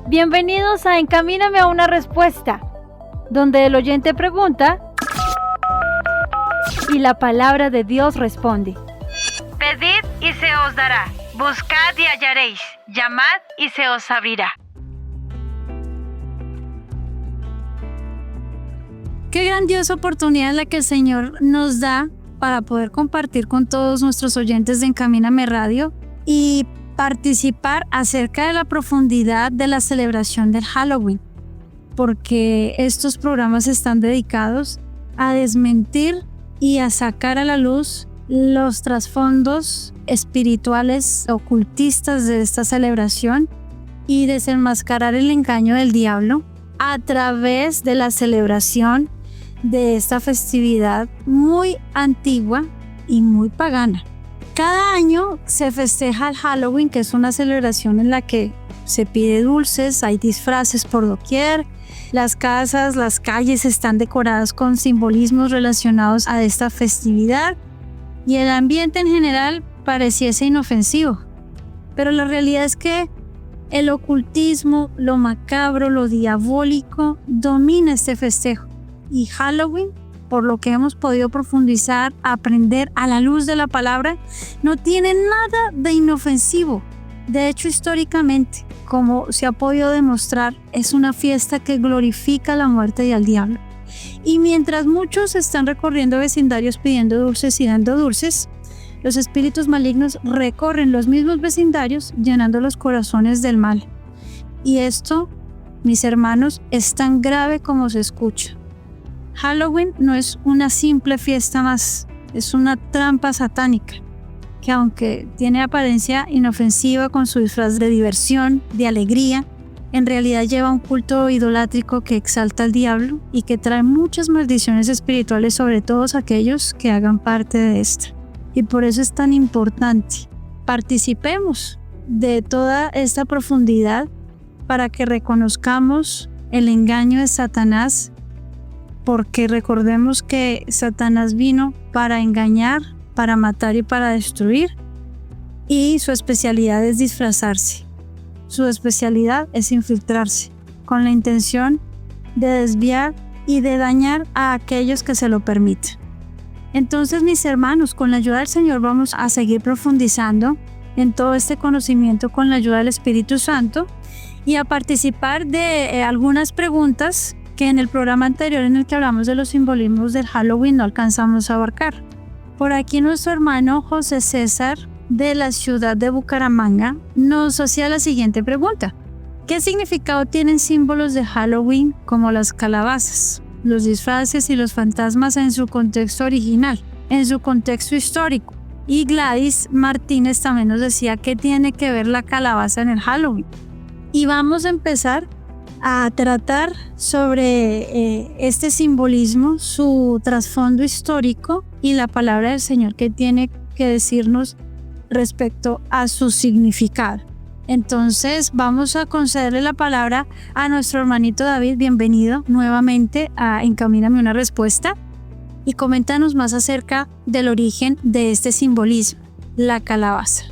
Bienvenidos a Encamíname a una respuesta, donde el oyente pregunta y la palabra de Dios responde. Pedid y se os dará, buscad y hallaréis, llamad y se os abrirá. Qué grandiosa oportunidad la que el Señor nos da para poder compartir con todos nuestros oyentes de Encamíname Radio y participar acerca de la profundidad de la celebración del Halloween, porque estos programas están dedicados a desmentir y a sacar a la luz los trasfondos espirituales ocultistas de esta celebración y desenmascarar el engaño del diablo a través de la celebración de esta festividad muy antigua y muy pagana. Cada año se festeja el Halloween, que es una celebración en la que se pide dulces, hay disfraces por doquier, las casas, las calles están decoradas con simbolismos relacionados a esta festividad y el ambiente en general pareciese inofensivo. Pero la realidad es que el ocultismo, lo macabro, lo diabólico domina este festejo. Y Halloween, por lo que hemos podido profundizar, aprender a la luz de la palabra, no tiene nada de inofensivo. De hecho, históricamente, como se ha podido demostrar, es una fiesta que glorifica la muerte y al diablo. Y mientras muchos están recorriendo vecindarios pidiendo dulces y dando dulces, los espíritus malignos recorren los mismos vecindarios llenando los corazones del mal. Y esto, mis hermanos, es tan grave como se escucha. Halloween no es una simple fiesta más, es una trampa satánica que, aunque tiene apariencia inofensiva con su disfraz de diversión, de alegría, en realidad lleva un culto idolátrico que exalta al diablo y que trae muchas maldiciones espirituales sobre todos aquellos que hagan parte de esta. Y por eso es tan importante. Participemos de toda esta profundidad para que reconozcamos el engaño de Satanás, porque recordemos que Satanás vino para engañar, para matar y para destruir, y su especialidad es disfrazarse. Su especialidad es infiltrarse con la intención de desviar y de dañar a aquellos que se lo permiten. Entonces, mis hermanos, con la ayuda del Señor vamos a seguir profundizando en todo este conocimiento con la ayuda del Espíritu Santo y a participar de algunas preguntas que en el programa anterior en el que hablamos de los simbolismos del Halloween no alcanzamos a abarcar. Por aquí nuestro hermano José César de la ciudad de Bucaramanga nos hacía la siguiente pregunta. ¿Qué significado tienen símbolos de Halloween como las calabazas, los disfraces y los fantasmas en su contexto original, en su contexto histórico? Y Gladys Martínez también nos decía qué tiene que ver la calabaza en el Halloween. Y vamos a empezar a tratar sobre este simbolismo, su trasfondo histórico y la palabra del Señor que tiene que decirnos respecto a su significado. Entonces vamos a concederle la palabra a nuestro hermanito David. Bienvenido nuevamente a Encamíname una respuesta y coméntanos más acerca del origen de este simbolismo, la calabaza.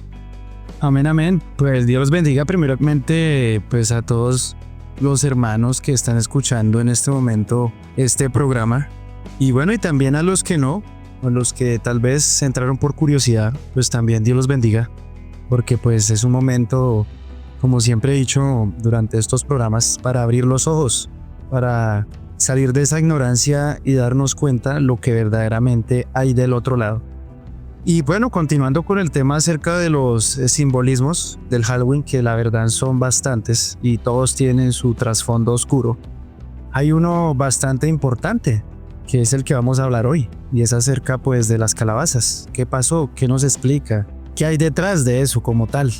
Amén, amén. Pues Dios bendiga primeramente pues a todos los hermanos que están escuchando en este momento este programa. Y bueno, y también a los que no, o los que tal vez entraron por curiosidad, pues también Dios los bendiga. Porque pues es un momento, como siempre he dicho durante estos programas, para abrir los ojos, para salir de esa ignorancia y darnos cuenta lo que verdaderamente hay del otro lado. Y bueno, continuando con el tema acerca de los simbolismos del Halloween, que la verdad son bastantes y todos tienen su trasfondo oscuro, hay uno bastante importante, que es el que vamos a hablar hoy, y es acerca pues de las calabazas. ¿Qué pasó? ¿Qué nos explica? ¿Qué hay detrás de eso como tal?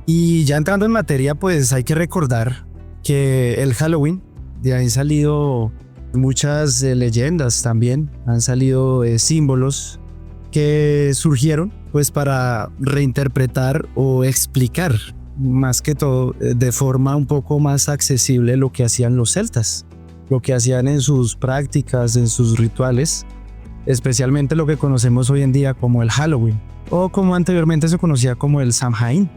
Y ya entrando en materia, pues hay que recordar que el Halloween, de ahí han salido muchas leyendas también, han salido símbolos que surgieron pues para reinterpretar o explicar más que todo de forma un poco más accesible lo que hacían los celtas, lo que hacían en sus prácticas, en sus rituales, especialmente lo que conocemos hoy en día como el Halloween o como anteriormente se conocía como el Samhain.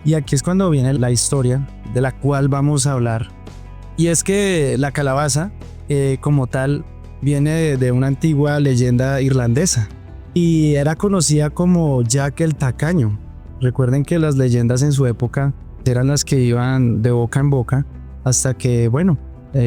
Y aquí es cuando viene la historia de la cual vamos a hablar. Y es que la calabaza, como tal, viene de una antigua leyenda irlandesa y era conocida como Jack el Tacaño. Recuerden que las leyendas en su época eran las que iban de boca en boca hasta que,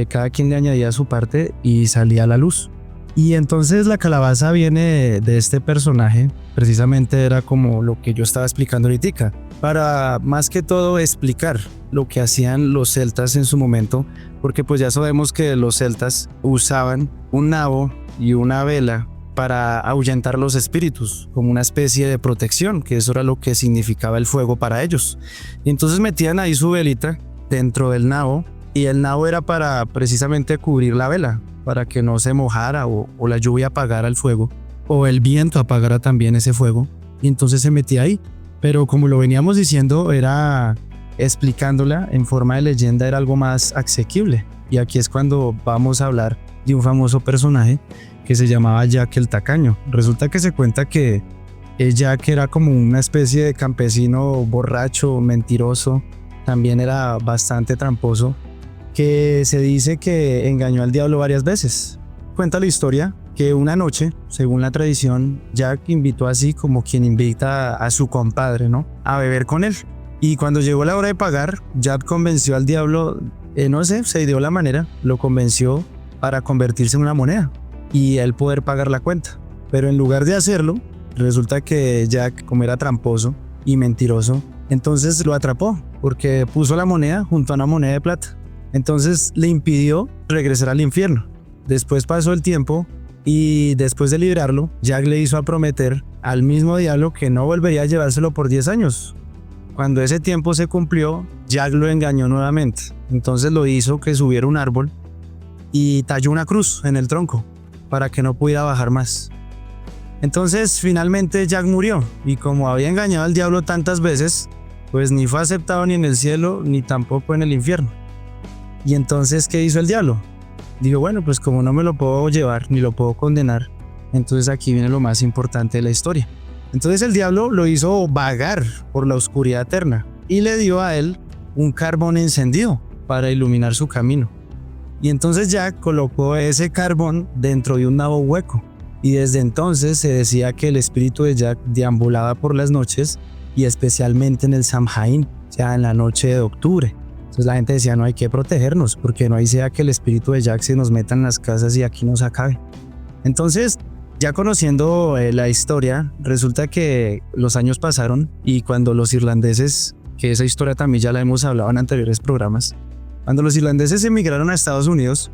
cada quien le añadía su parte y salía a la luz. Y entonces la calabaza viene de este personaje, precisamente era como lo que yo estaba explicando ahorita, para más que todo explicar lo que hacían los celtas en su momento, porque pues ya sabemos que los celtas usaban un nabo y una vela para ahuyentar los espíritus, como una especie de protección, que eso era lo que significaba el fuego para ellos. Y entonces metían ahí su velita dentro del nabo, y el nabo era para precisamente cubrir la vela, para que no se mojara o la lluvia apagara el fuego, o el viento apagara también ese fuego, y entonces se metía ahí. Pero como lo veníamos diciendo, era explicándola en forma de leyenda, era algo más asequible. Y aquí es cuando vamos a hablar de un famoso personaje que se llamaba Jack el Tacaño. Resulta que se cuenta que Jack era como una especie de campesino borracho, mentiroso, también era bastante tramposo, que se dice que engañó al diablo varias veces. Cuenta la historia que una noche, según la tradición, Jack invitó así como quien invita a su compadre, ¿no?, a beber con él. Y cuando llegó la hora de pagar, Jack convenció al diablo, se dio la manera, lo convenció para convertirse en una moneda y él poder pagar la cuenta. Pero en lugar de hacerlo, resulta que Jack, como era tramposo y mentiroso, entonces lo atrapó porque puso la moneda junto a una moneda de plata. Entonces le impidió regresar al infierno. Después pasó el tiempo y después de liberarlo, Jack le hizo a prometer al mismo diablo que no volvería a llevárselo por 10 años. Cuando ese tiempo se cumplió, Jack lo engañó nuevamente. Entonces lo hizo que subiera un árbol y talló una cruz en el tronco para que no pudiera bajar más. Entonces finalmente Jack murió, y como había engañado al diablo tantas veces, pues ni fue aceptado ni en el cielo ni tampoco en el infierno. Y entonces, ¿qué hizo el diablo? Digo, pues como no me lo puedo llevar ni lo puedo condenar, entonces aquí viene lo más importante de la historia. Entonces el diablo lo hizo vagar por la oscuridad eterna y le dio a él un carbón encendido para iluminar su camino. Y entonces Jack colocó ese carbón dentro de un nabo hueco, y desde entonces se decía que el espíritu de Jack deambulaba por las noches, y especialmente en el Samhain, o sea, en la noche de octubre. Entonces la gente decía, no, hay que protegernos porque no hay sea que el espíritu de Jack se nos meta en las casas y aquí nos acabe. Entonces, ya conociendo la historia, resulta que los años pasaron y cuando los irlandeses, que esa historia también ya la hemos hablado en anteriores programas, cuando los irlandeses emigraron a Estados Unidos,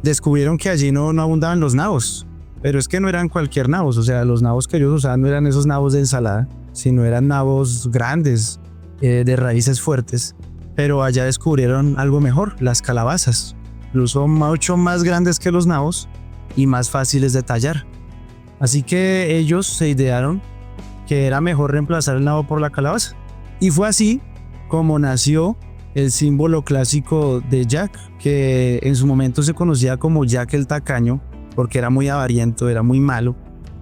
descubrieron que allí no abundaban los nabos. Pero es que no eran cualquier nabos, o sea, los nabos que ellos usaban no eran esos nabos de ensalada, sino eran nabos grandes, de raíces fuertes. Pero allá descubrieron algo mejor, las calabazas, incluso mucho más grandes que los nabos y más fáciles de tallar. Así que ellos se idearon que era mejor reemplazar el nabo por la calabaza. Y fue así como nació el símbolo clásico de Jack, que en su momento se conocía como Jack el Tacaño, porque era muy avariento, era muy malo.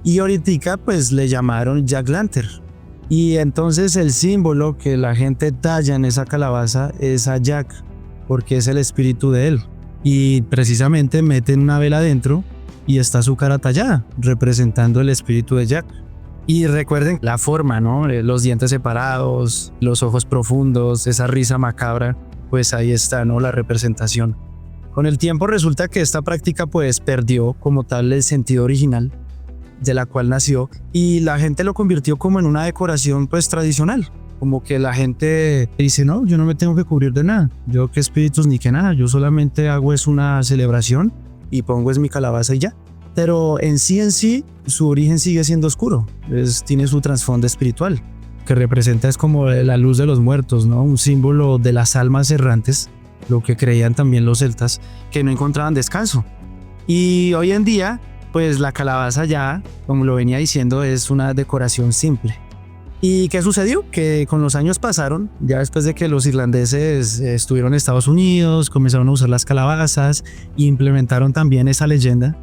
Y ahorita pues le llamaron Jack Lantern. Y entonces el símbolo que la gente talla en esa calabaza es a Jack, porque es el espíritu de él. Y precisamente meten una vela adentro y está su cara tallada, representando el espíritu de Jack. Y recuerden la forma, ¿no? Los dientes separados, los ojos profundos, esa risa macabra, pues ahí está, ¿no?, la representación. Con el tiempo resulta que esta práctica pues perdió como tal el sentido original de la cual nació, y la gente lo convirtió como en una decoración pues tradicional, como que la gente dice, no, yo no me tengo que cubrir de nada, yo qué espíritus ni qué nada, yo solamente hago es una celebración y pongo es mi calabaza y ya. Pero en sí su origen sigue siendo oscuro, tiene su trasfondo espiritual, que representa es como la luz de los muertos, ¿no?, un símbolo de las almas errantes, lo que creían también los celtas, que no encontraban descanso. Y hoy en día pues la calabaza ya, como lo venía diciendo, es una decoración simple. ¿Y qué sucedió? Que con los años pasaron, ya después de que los irlandeses estuvieron en Estados Unidos, comenzaron a usar las calabazas e implementaron también esa leyenda.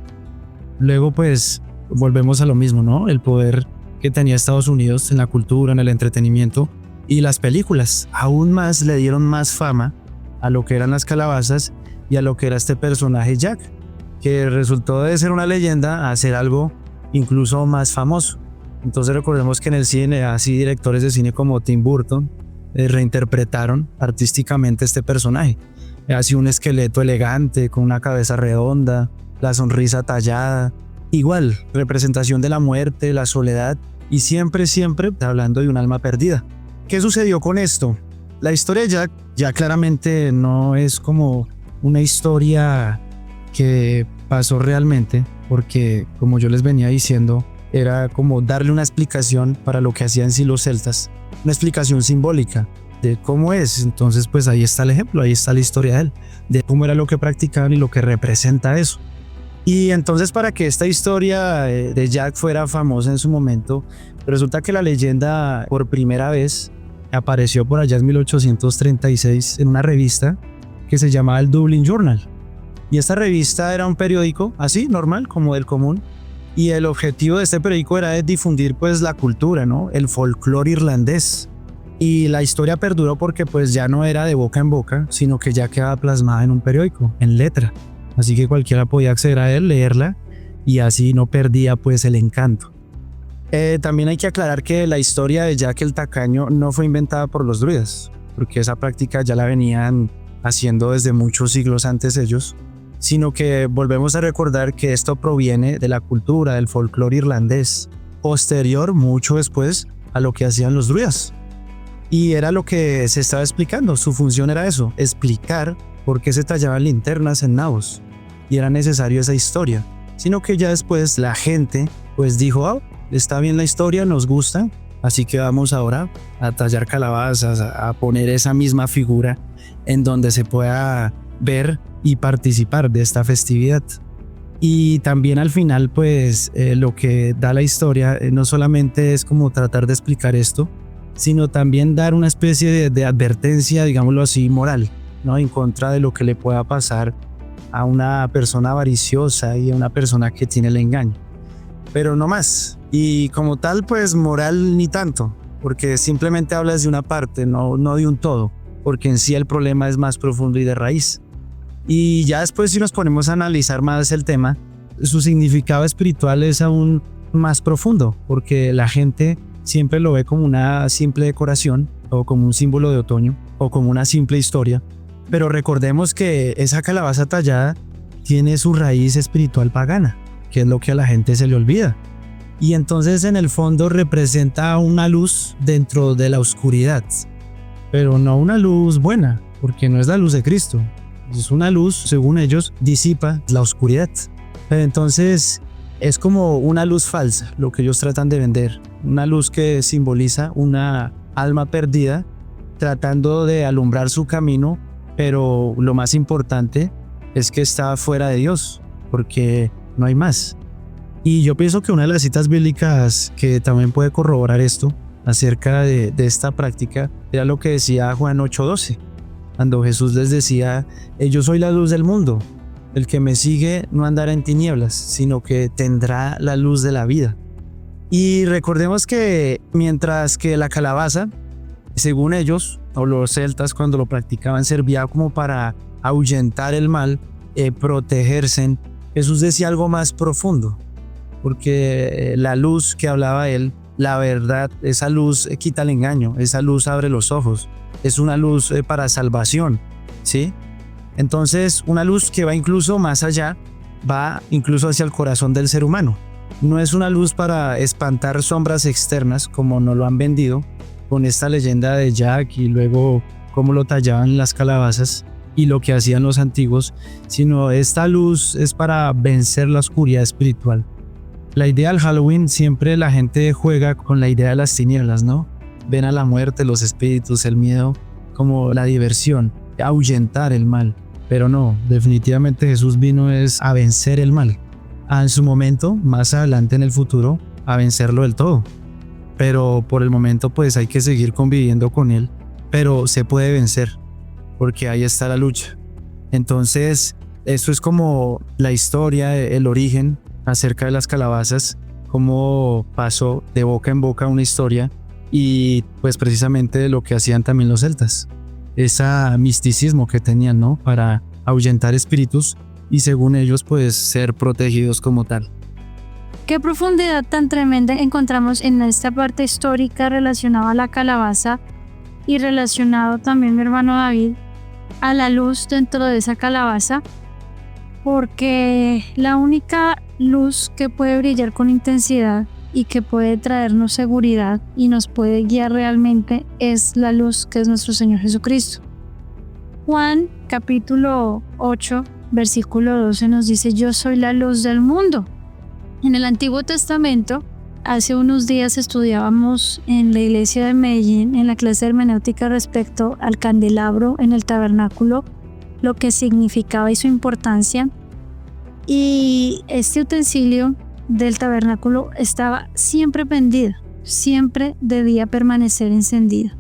Luego pues volvemos a lo mismo, ¿no? El poder que tenía Estados Unidos en la cultura, en el entretenimiento, Y las películas aún más le dieron más fama a lo que eran las calabazas y a lo que era este personaje Jack, que resultó de ser una leyenda a ser algo incluso más famoso. Entonces recordemos que en el cine, así directores de cine como Tim Burton reinterpretaron artísticamente este personaje. Así un esqueleto elegante, con una cabeza redonda, la sonrisa tallada. Igual, representación de la muerte, la soledad y siempre hablando de un alma perdida. ¿Qué sucedió con esto? La historia de Jack ya claramente no es como una historia que pasó realmente, porque como yo les venía diciendo, era como darle una explicación para lo que hacían sí los celtas, una explicación simbólica de cómo es. Entonces pues ahí está el ejemplo, ahí está la historia de él, de cómo era lo que practicaban y lo que representa eso. Y entonces para que esta historia de Jack fuera famosa en su momento, resulta que la leyenda por primera vez apareció por allá en 1836 en una revista que se llamaba el Dublin Journal. Y esta revista era un periódico así, normal, como del común. Y el objetivo de este periódico era de difundir pues la cultura, ¿no? El folclore irlandés. Y la historia perduró porque pues ya no era de boca en boca, sino que ya quedaba plasmada en un periódico, en letra. Así que cualquiera podía acceder a él, leerla, y así no perdía pues el encanto. También hay que aclarar que la historia de Jack el Tacaño no fue inventada por los druidas, porque esa práctica ya la venían haciendo desde muchos siglos antes ellos, sino que volvemos a recordar que esto proviene de la cultura, del folclore irlandés, posterior, mucho después, a lo que hacían los druidas. Y era lo que se estaba explicando, su función era eso, explicar por qué se tallaban linternas en nabos, y era necesario esa historia, sino que ya después la gente pues dijo, oh, está bien la historia, nos gusta, así que vamos ahora a tallar calabazas, a poner esa misma figura en donde se pueda ver y participar de esta festividad. Y también al final pues lo que da la historia no solamente es como tratar de explicar esto, sino también dar una especie de advertencia, digámoslo así, moral, ¿no? En contra de lo que le pueda pasar a una persona avariciosa y a una persona que tiene el engaño, pero no más. Y como tal pues moral ni tanto, porque simplemente hablas de una parte, no de un todo, porque en sí el problema es más profundo y de raíz. Y ya después si nos ponemos a analizar más el tema, su significado espiritual es aún más profundo, porque la gente siempre lo ve como una simple decoración o como un símbolo de otoño o como una simple historia, pero recordemos que esa calabaza tallada tiene su raíz espiritual pagana, que es lo que a la gente se le olvida. Y entonces en el fondo representa una luz dentro de la oscuridad, pero no una luz buena, porque no es la luz de Cristo. Es una luz, según ellos, disipa la oscuridad. Pero entonces es como una luz falsa, lo que ellos tratan de vender. Una luz que simboliza una alma perdida, tratando de alumbrar su camino, pero lo más importante es que está fuera de Dios, porque no hay más. Y yo pienso que una de las citas bíblicas que también puede corroborar esto acerca de esta práctica era lo que decía Juan 8:12, cuando Jesús les decía, yo soy la luz del mundo, el que me sigue no andará en tinieblas, sino que tendrá la luz de la vida. Y recordemos que mientras que la calabaza, según ellos, o los celtas cuando lo practicaban, servía como para ahuyentar el mal, protegerse, Jesús decía algo más profundo, porque la luz que hablaba él, la verdad, esa luz quita el engaño, esa luz abre los ojos, es una luz para salvación, ¿sí? Entonces, una luz que va incluso más allá, va incluso hacia el corazón del ser humano. No es una luz para espantar sombras externas, como nos lo han vendido, con esta leyenda de Jack y luego cómo lo tallaban las calabazas y lo que hacían los antiguos, sino esta luz es para vencer la oscuridad espiritual. La idea del Halloween, siempre la gente juega con la idea de las tinieblas, ¿no? Ven a la muerte, los espíritus, el miedo, como la diversión, ahuyentar el mal. Pero no, definitivamente Jesús vino es a vencer el mal. En su momento, más adelante en el futuro, a vencerlo del todo. Pero por el momento pues hay que seguir conviviendo con él. Pero se puede vencer, porque ahí está la lucha. Entonces, esto es como la historia, el origen acerca de las calabazas, cómo pasó de boca en boca una historia y pues precisamente de lo que hacían también los celtas, ese misticismo que tenían, ¿no? Para ahuyentar espíritus y según ellos pues ser protegidos como tal. Qué profundidad tan tremenda encontramos en esta parte histórica relacionada a la calabaza y relacionado también, mi hermano David, a la luz dentro de esa calabaza, porque la única luz que puede brillar con intensidad y que puede traernos seguridad y nos puede guiar realmente es la luz que es nuestro Señor Jesucristo. Juan capítulo 8 versículo 12 nos dice: yo soy la luz del mundo. En el Antiguo Testamento, hace unos días estudiábamos en la iglesia de Medellín, en la clase de hermenéutica respecto al candelabro en el tabernáculo, lo que significaba y su importancia. Y este utensilio del tabernáculo estaba siempre prendido, siempre debía permanecer encendido.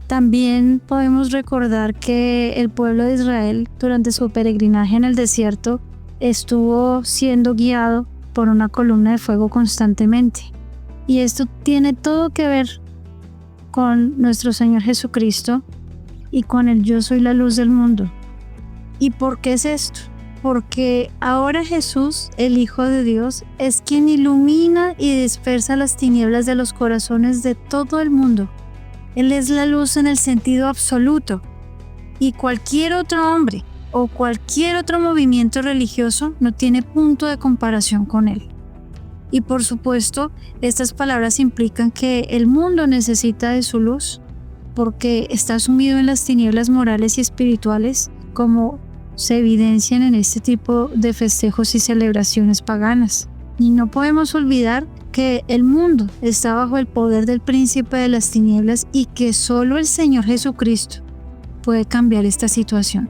También podemos recordar que el pueblo de Israel, durante su peregrinaje en el desierto, estuvo siendo guiado por una columna de fuego constantemente. Y esto tiene todo que ver con nuestro Señor Jesucristo y con el yo soy la luz del mundo. ¿Y por qué es esto? Porque ahora Jesús, el Hijo de Dios, es quien ilumina y dispersa las tinieblas de los corazones de todo el mundo. Él es la luz en el sentido absoluto. Y cualquier otro hombre o cualquier otro movimiento religioso no tiene punto de comparación con él. Y por supuesto, estas palabras implican que el mundo necesita de su luz, porque está sumido en las tinieblas morales y espirituales, como se evidencian en este tipo de festejos y celebraciones paganas. Y no podemos olvidar que el mundo está bajo el poder del príncipe de las tinieblas y que solo el Señor Jesucristo puede cambiar esta situación.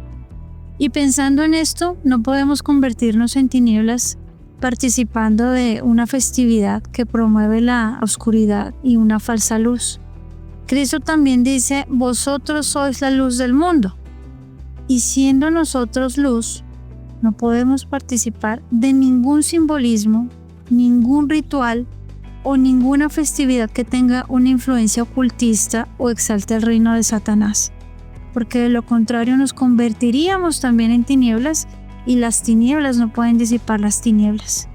Y pensando en esto, no podemos convertirnos en tinieblas participando de una festividad que promueve la oscuridad y una falsa luz. Cristo también dice: vosotros sois la luz del mundo. Y siendo nosotros luz, no podemos participar de ningún simbolismo, ningún ritual o ninguna festividad que tenga una influencia ocultista o exalte el reino de Satanás, porque de lo contrario nos convertiríamos también en tinieblas y las tinieblas no pueden disipar las tinieblas.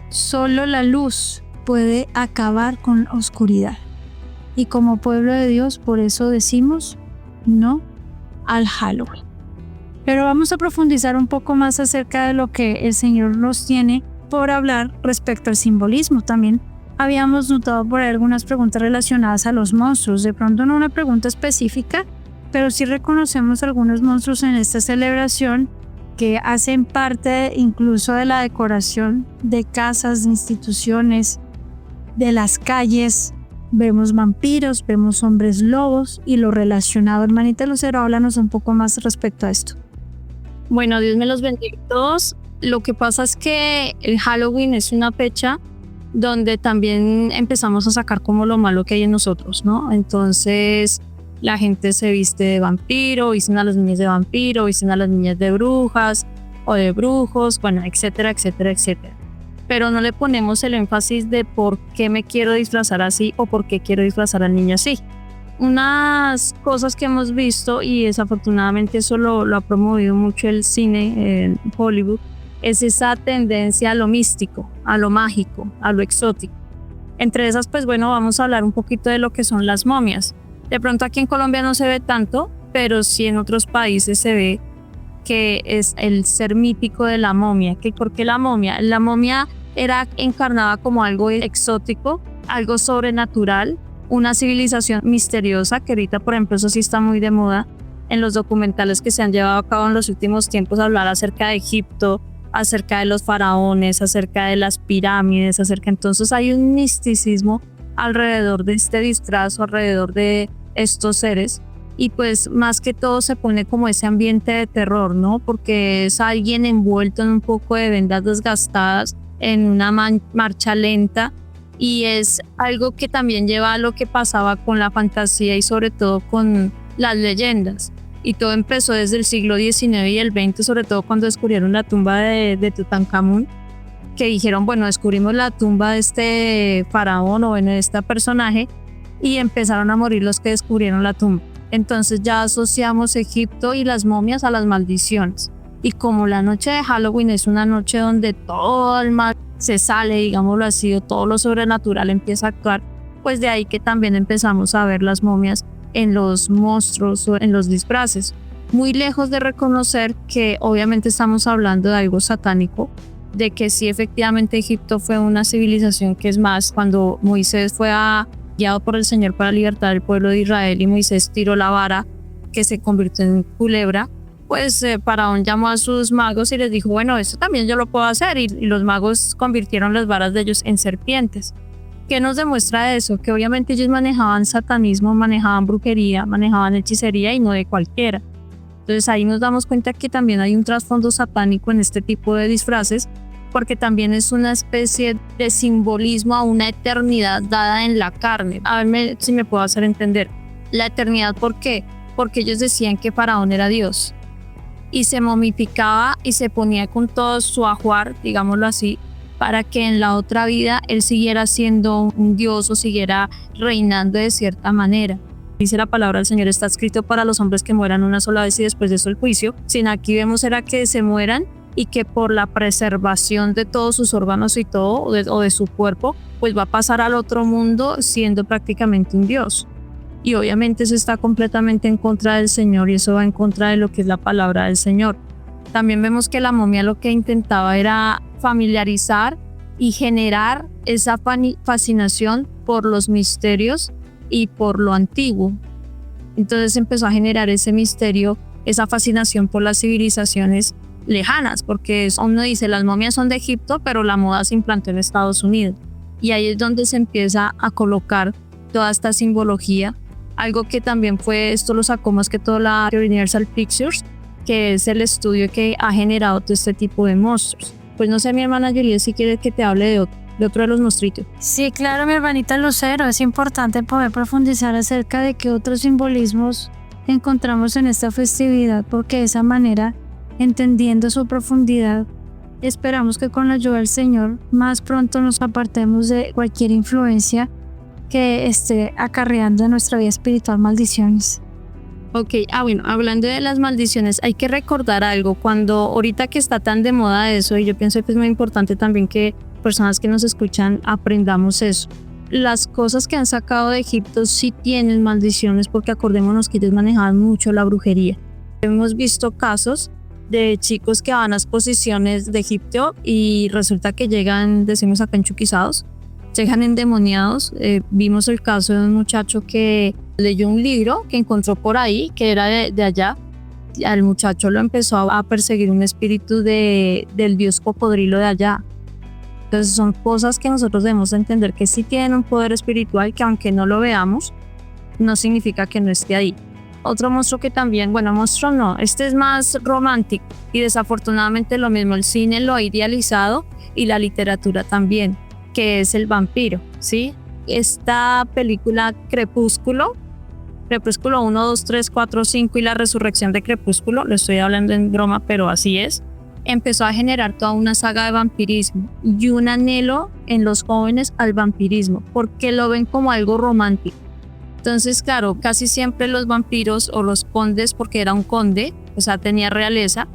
Solo la luz puede acabar con la oscuridad. Y como pueblo de Dios, por eso decimos no al Halloween. Pero vamos a profundizar un poco más acerca de lo que el Señor nos tiene por hablar respecto al simbolismo. También habíamos notado por ahí algunas preguntas relacionadas a los monstruos. De pronto no una pregunta específica, pero sí reconocemos algunos monstruos en esta celebración que hacen parte incluso de la decoración de casas, de instituciones, de las calles. Vemos vampiros, vemos hombres lobos y lo relacionado. Hermanita Lucero, háblanos un poco más respecto a esto. Bueno, Dios me los bendiga a todos. Lo que pasa es que el Halloween es una fecha donde también empezamos a sacar como lo malo que hay en nosotros, ¿no? Entonces la gente se viste de vampiro, visten a las niñas de vampiro, visten a las niñas de brujas o de brujos, bueno, etcétera, etcétera, etcétera. Pero no le ponemos el énfasis de por qué me quiero disfrazar así o por qué quiero disfrazar al niño así. Unas cosas que hemos visto, y desafortunadamente eso lo ha promovido mucho el cine en Hollywood, es esa tendencia a lo místico, a lo mágico, a lo exótico. Entre esas, pues bueno, vamos a hablar un poquito de lo que son las momias. De pronto aquí en Colombia no se ve tanto, pero sí en otros países se ve que es el ser mítico de la momia. ¿Por qué la momia? La momia era encarnada como algo exótico, algo sobrenatural, una civilización misteriosa, que ahorita, por ejemplo, eso sí está muy de moda en los documentales que se han llevado a cabo en los últimos tiempos, hablar acerca de Egipto, acerca de los faraones, acerca de las pirámides, entonces hay un misticismo alrededor de este disfraz o alrededor de estos seres, y pues más que todo se pone como ese ambiente de terror, ¿no? Porque es alguien envuelto en un poco de vendas desgastadas, en una marcha lenta, y es algo que también lleva a lo que pasaba con la fantasía y sobre todo con las leyendas. Y todo empezó desde el siglo XIX y el XX, sobre todo cuando descubrieron la tumba de Tutankamón, que dijeron, bueno, descubrimos la tumba de este faraón o bueno, de este personaje, y empezaron a morir los que descubrieron la tumba. Entonces ya asociamos Egipto y las momias a las maldiciones. Y como la noche de Halloween es una noche donde todo el mal se sale, digámoslo así, o todo lo sobrenatural empieza a actuar, pues de ahí que también empezamos a ver las momias en los monstruos o en los disfraces. Muy lejos de reconocer que obviamente estamos hablando de algo satánico, de que sí efectivamente Egipto fue una civilización que es más, cuando Moisés fue guiado por el Señor para libertar al pueblo de Israel y Moisés tiró la vara que se convirtió en culebra, pues Faraón llamó a sus magos y les dijo, bueno, esto también yo lo puedo hacer, y los magos convirtieron las varas de ellos en serpientes. ¿Qué nos demuestra eso? Que obviamente ellos manejaban satanismo, manejaban brujería, manejaban hechicería y no de cualquiera. Entonces ahí nos damos cuenta que también hay un trasfondo satánico en este tipo de disfraces, porque también es una especie de simbolismo a una eternidad dada en la carne. A ver si me puedo hacer entender. La eternidad, ¿por qué? Porque ellos decían que Faraón era Dios y se momificaba y se ponía con todo su ajuar, digámoslo así, para que en la otra vida él siguiera siendo un Dios o siguiera reinando de cierta manera. Dice la palabra del Señor, está escrito para los hombres que mueran una sola vez y después de eso el juicio. Sin aquí vemos era que se mueran y que por la preservación de todos sus órganos y todo, o de su cuerpo, pues va a pasar al otro mundo siendo prácticamente un Dios. Y obviamente eso está completamente en contra del Señor y eso va en contra de lo que es la palabra del Señor. También vemos que la momia lo que intentaba era familiarizar y generar esa fascinación por los misterios y por lo antiguo. Entonces empezó a generar ese misterio, esa fascinación por las civilizaciones lejanas, porque uno dice las momias son de Egipto, pero la moda se implantó en Estados Unidos. Y ahí es donde se empieza a colocar toda esta simbología. Algo que también fue, esto lo sacó más que todo la Universal Pictures, que es el estudio que ha generado todo este tipo de monstruos. Pues no sé, mi hermana Juliet, si quieres que te hable de otro de los monstruitos. Sí, claro, mi hermanita Lucero, es importante poder profundizar acerca de qué otros simbolismos encontramos en esta festividad, porque de esa manera, entendiendo su profundidad, esperamos que con la ayuda del Señor más pronto nos apartemos de cualquier influencia que esté acarreando en nuestra vida espiritual maldiciones. Ok, bueno, hablando de las maldiciones, hay que recordar algo. Cuando ahorita que está tan de moda eso, y yo pienso que es muy importante también que personas que nos escuchan aprendamos eso. Las cosas que han sacado de Egipto sí tienen maldiciones, porque acordémonos que ellos manejaban mucho la brujería. Hemos visto casos de chicos que van a exposiciones de Egipto y resulta que llegan, decimos acá, enchuquizados, llegan endemoniados. Vimos el caso de un muchacho que leyó un libro que encontró por ahí, que era de allá. Al muchacho lo empezó a perseguir un espíritu del dios cocodrilo de allá. Entonces son cosas que nosotros debemos entender que sí tienen un poder espiritual, que aunque no lo veamos, no significa que no esté ahí. Otro monstruo que también, bueno, monstruo no, este es más romántico y desafortunadamente lo mismo, el cine lo ha idealizado y la literatura también, que es el vampiro, ¿sí? Esta película Crepúsculo 1, 2, 3, 4, 5 y la resurrección de Crepúsculo, lo estoy hablando en broma, pero así es, empezó a generar toda una saga de vampirismo y un anhelo en los jóvenes al vampirismo, porque lo ven como algo romántico. Entonces, claro, casi siempre los vampiros o los condes, porque era un conde, o sea, tenía realeza,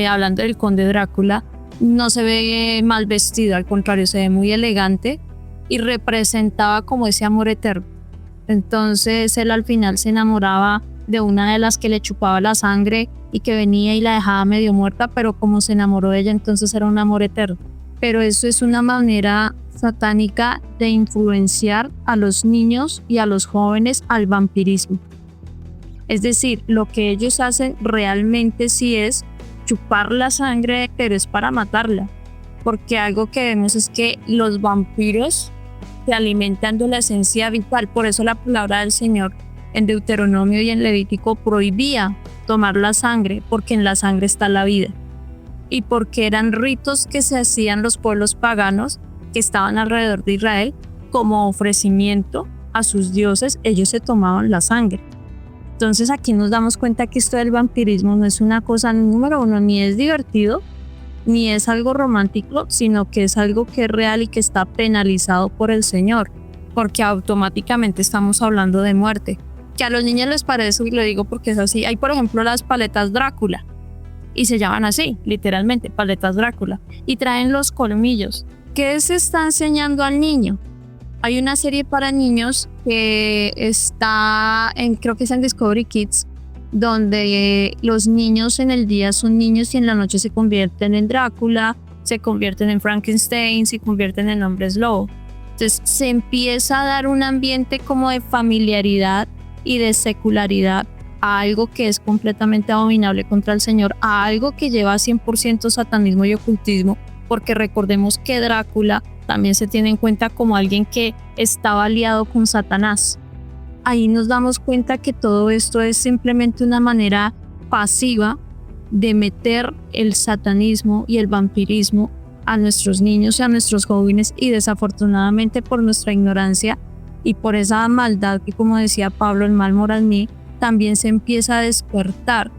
hablando del conde Drácula, no se ve mal vestido, al contrario, se ve muy elegante y representaba como ese amor eterno. Entonces él al final se enamoraba de una de las que le chupaba la sangre y que venía y la dejaba medio muerta, pero como se enamoró de ella, entonces era un amor eterno. Pero eso es una manera satánica de influenciar a los niños y a los jóvenes al vampirismo. Es decir, lo que ellos hacen realmente sí es chupar la sangre, pero es para matarla, porque algo que vemos es que los vampiros se alimentan de la esencia vital. Por eso la palabra del Señor en Deuteronomio y en Levítico prohibía tomar la sangre, porque en la sangre está la vida, y porque eran ritos que se hacían los pueblos paganos que estaban alrededor de Israel como ofrecimiento a sus dioses. Ellos se tomaban la sangre. Entonces aquí nos damos cuenta que esto del vampirismo no es una cosa, número uno, ni es divertido, ni es algo romántico, sino que es algo que es real y que está penalizado por el Señor. porque automáticamente estamos hablando de muerte. Que a los niños les parece, y lo digo porque es así, hay por ejemplo las paletas Drácula, y se llaman así, literalmente, paletas Drácula, y traen los colmillos. ¿Qué se está enseñando al niño? Hay una serie para niños que está creo que es en Discovery Kids, donde los niños en el día son niños y en la noche se convierten en Drácula, se convierten en Frankenstein, se convierten en hombres lobo. Entonces se empieza a dar un ambiente como de familiaridad y de secularidad a algo que es completamente abominable contra el Señor, a algo que lleva 100% satanismo y ocultismo, porque recordemos que Drácula también se tiene en cuenta como alguien que estaba aliado con Satanás. Ahí nos damos cuenta que todo esto es simplemente una manera pasiva de meter el satanismo y el vampirismo a nuestros niños y a nuestros jóvenes, y desafortunadamente por nuestra ignorancia y por esa maldad que, como decía Pablo, el mal mora en mí, también se empieza a despertar.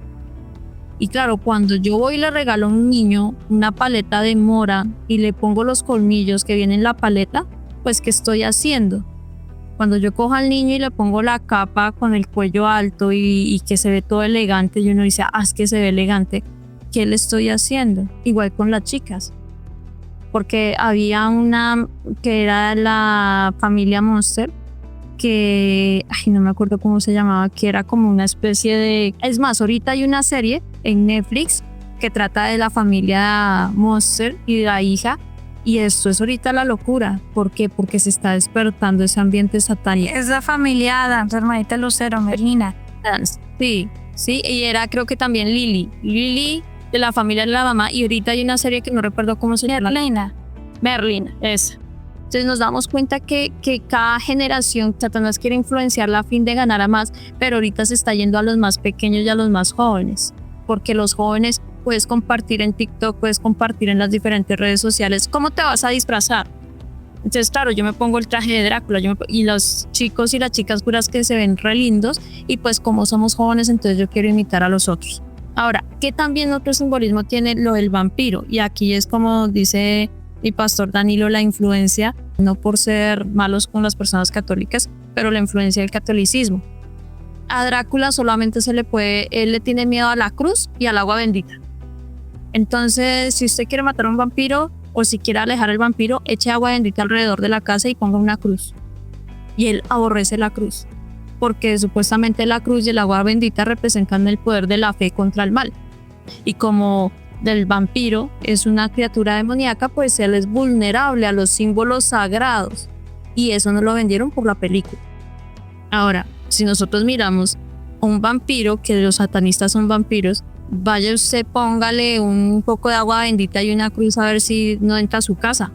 Y claro, cuando yo voy y le regalo a un niño una paleta de mora y le pongo los colmillos que vienen en la paleta, pues ¿qué estoy haciendo? Cuando yo cojo al niño y le pongo la capa con el cuello alto y que se ve todo elegante, y uno dice, es que se ve elegante, ¿qué le estoy haciendo? Igual con las chicas. Porque había una que era la familia Monster, que no me acuerdo cómo se llamaba, que era como una especie de... Es más, ahorita hay una serie en Netflix que trata de la familia Monster y de la hija, y esto es ahorita la locura. ¿Por qué? Porque se está despertando ese ambiente satánico. Es la familia Adams, hermanita Lucero, Merlina. Sí, y era creo que también Lily de la familia de la mamá, y ahorita hay una serie que no recuerdo cómo se llama. Merlina, esa. Entonces nos damos cuenta que cada generación Satanás quiere influenciarla a fin de ganar a más, pero ahorita se está yendo a los más pequeños y a los más jóvenes, porque los jóvenes puedes compartir en TikTok, puedes compartir en las diferentes redes sociales. ¿Cómo te vas a disfrazar? Entonces, claro, yo me pongo el traje de Drácula y los chicos y las chicas puras que se ven re lindos, y pues como somos jóvenes, entonces yo quiero imitar a los otros. Ahora, ¿qué también otro simbolismo tiene lo del vampiro? Y aquí es como dice mi pastor Danilo, la influencia, no por ser malos con las personas católicas, pero la influencia del catolicismo. A Drácula solamente él le tiene miedo a la cruz y al agua bendita. Entonces, si usted quiere matar a un vampiro o si quiere alejar al vampiro, eche agua bendita alrededor de la casa y ponga una cruz. Y él aborrece la cruz, porque supuestamente la cruz y el agua bendita representan el poder de la fe contra el mal. Y como del vampiro es una criatura demoníaca, pues él es vulnerable a los símbolos sagrados, y eso nos lo vendieron por la película. Ahora, si nosotros miramos a un vampiro, que los satanistas son vampiros, vaya usted, póngale un poco de agua bendita y una cruz a ver si no entra a su casa,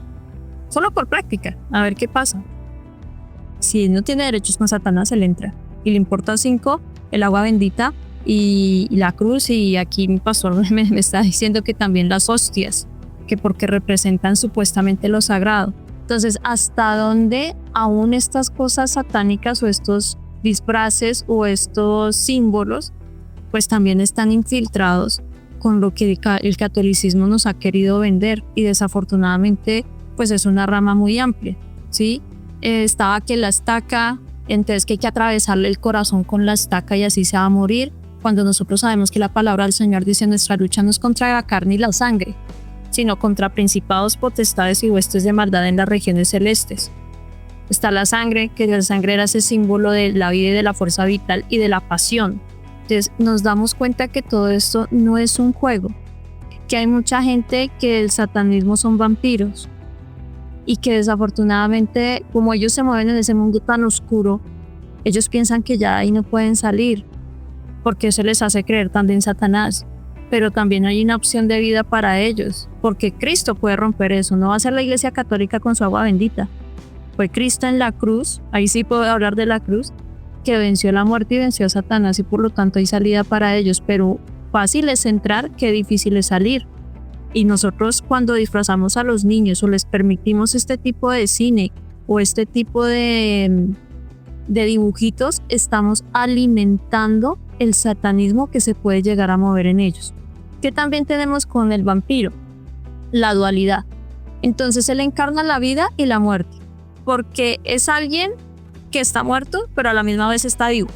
solo por práctica, a ver qué pasa. Si no tiene derechos con Satanás, él entra y le importa 5 el agua bendita y la cruz. Y aquí mi pastor me está diciendo que también las hostias, que porque representan supuestamente lo sagrado. Entonces, ¿hasta dónde aún estas cosas satánicas o estos disfraces o estos símbolos pues también están infiltrados con lo que el catolicismo nos ha querido vender? Y desafortunadamente pues es una rama muy amplia, ¿sí? Estaba que la estaca, entonces que hay que atravesarle el corazón con la estaca y así se va a morir, cuando nosotros sabemos que la palabra del Señor dice: nuestra lucha no es contra la carne y la sangre, sino contra principados, potestades y huestes de maldad en las regiones celestes. Está la sangre, que la sangre era ese símbolo de la vida y de la fuerza vital y de la pasión. Entonces nos damos cuenta que todo esto no es un juego, que hay mucha gente que el satanismo son vampiros y que desafortunadamente, como ellos se mueven en ese mundo tan oscuro, ellos piensan que ya ahí no pueden salir, porque eso les hace creer también en Satanás. Pero también hay una opción de vida para ellos, porque Cristo puede romper eso. No va a ser la Iglesia Católica con su agua bendita. Fue Cristo en la cruz, ahí sí puedo hablar de la cruz, que venció la muerte y venció a Satanás, y por lo tanto hay salida para ellos. Pero fácil es entrar, qué difícil es salir. Y nosotros, cuando disfrazamos a los niños o les permitimos este tipo de cine o este tipo de dibujitos, estamos alimentando el satanismo que se puede llegar a mover en ellos. ¿Qué también tenemos con el vampiro? La dualidad. Entonces él encarna la vida y la muerte. porque es alguien que está muerto, pero a la misma vez está vivo.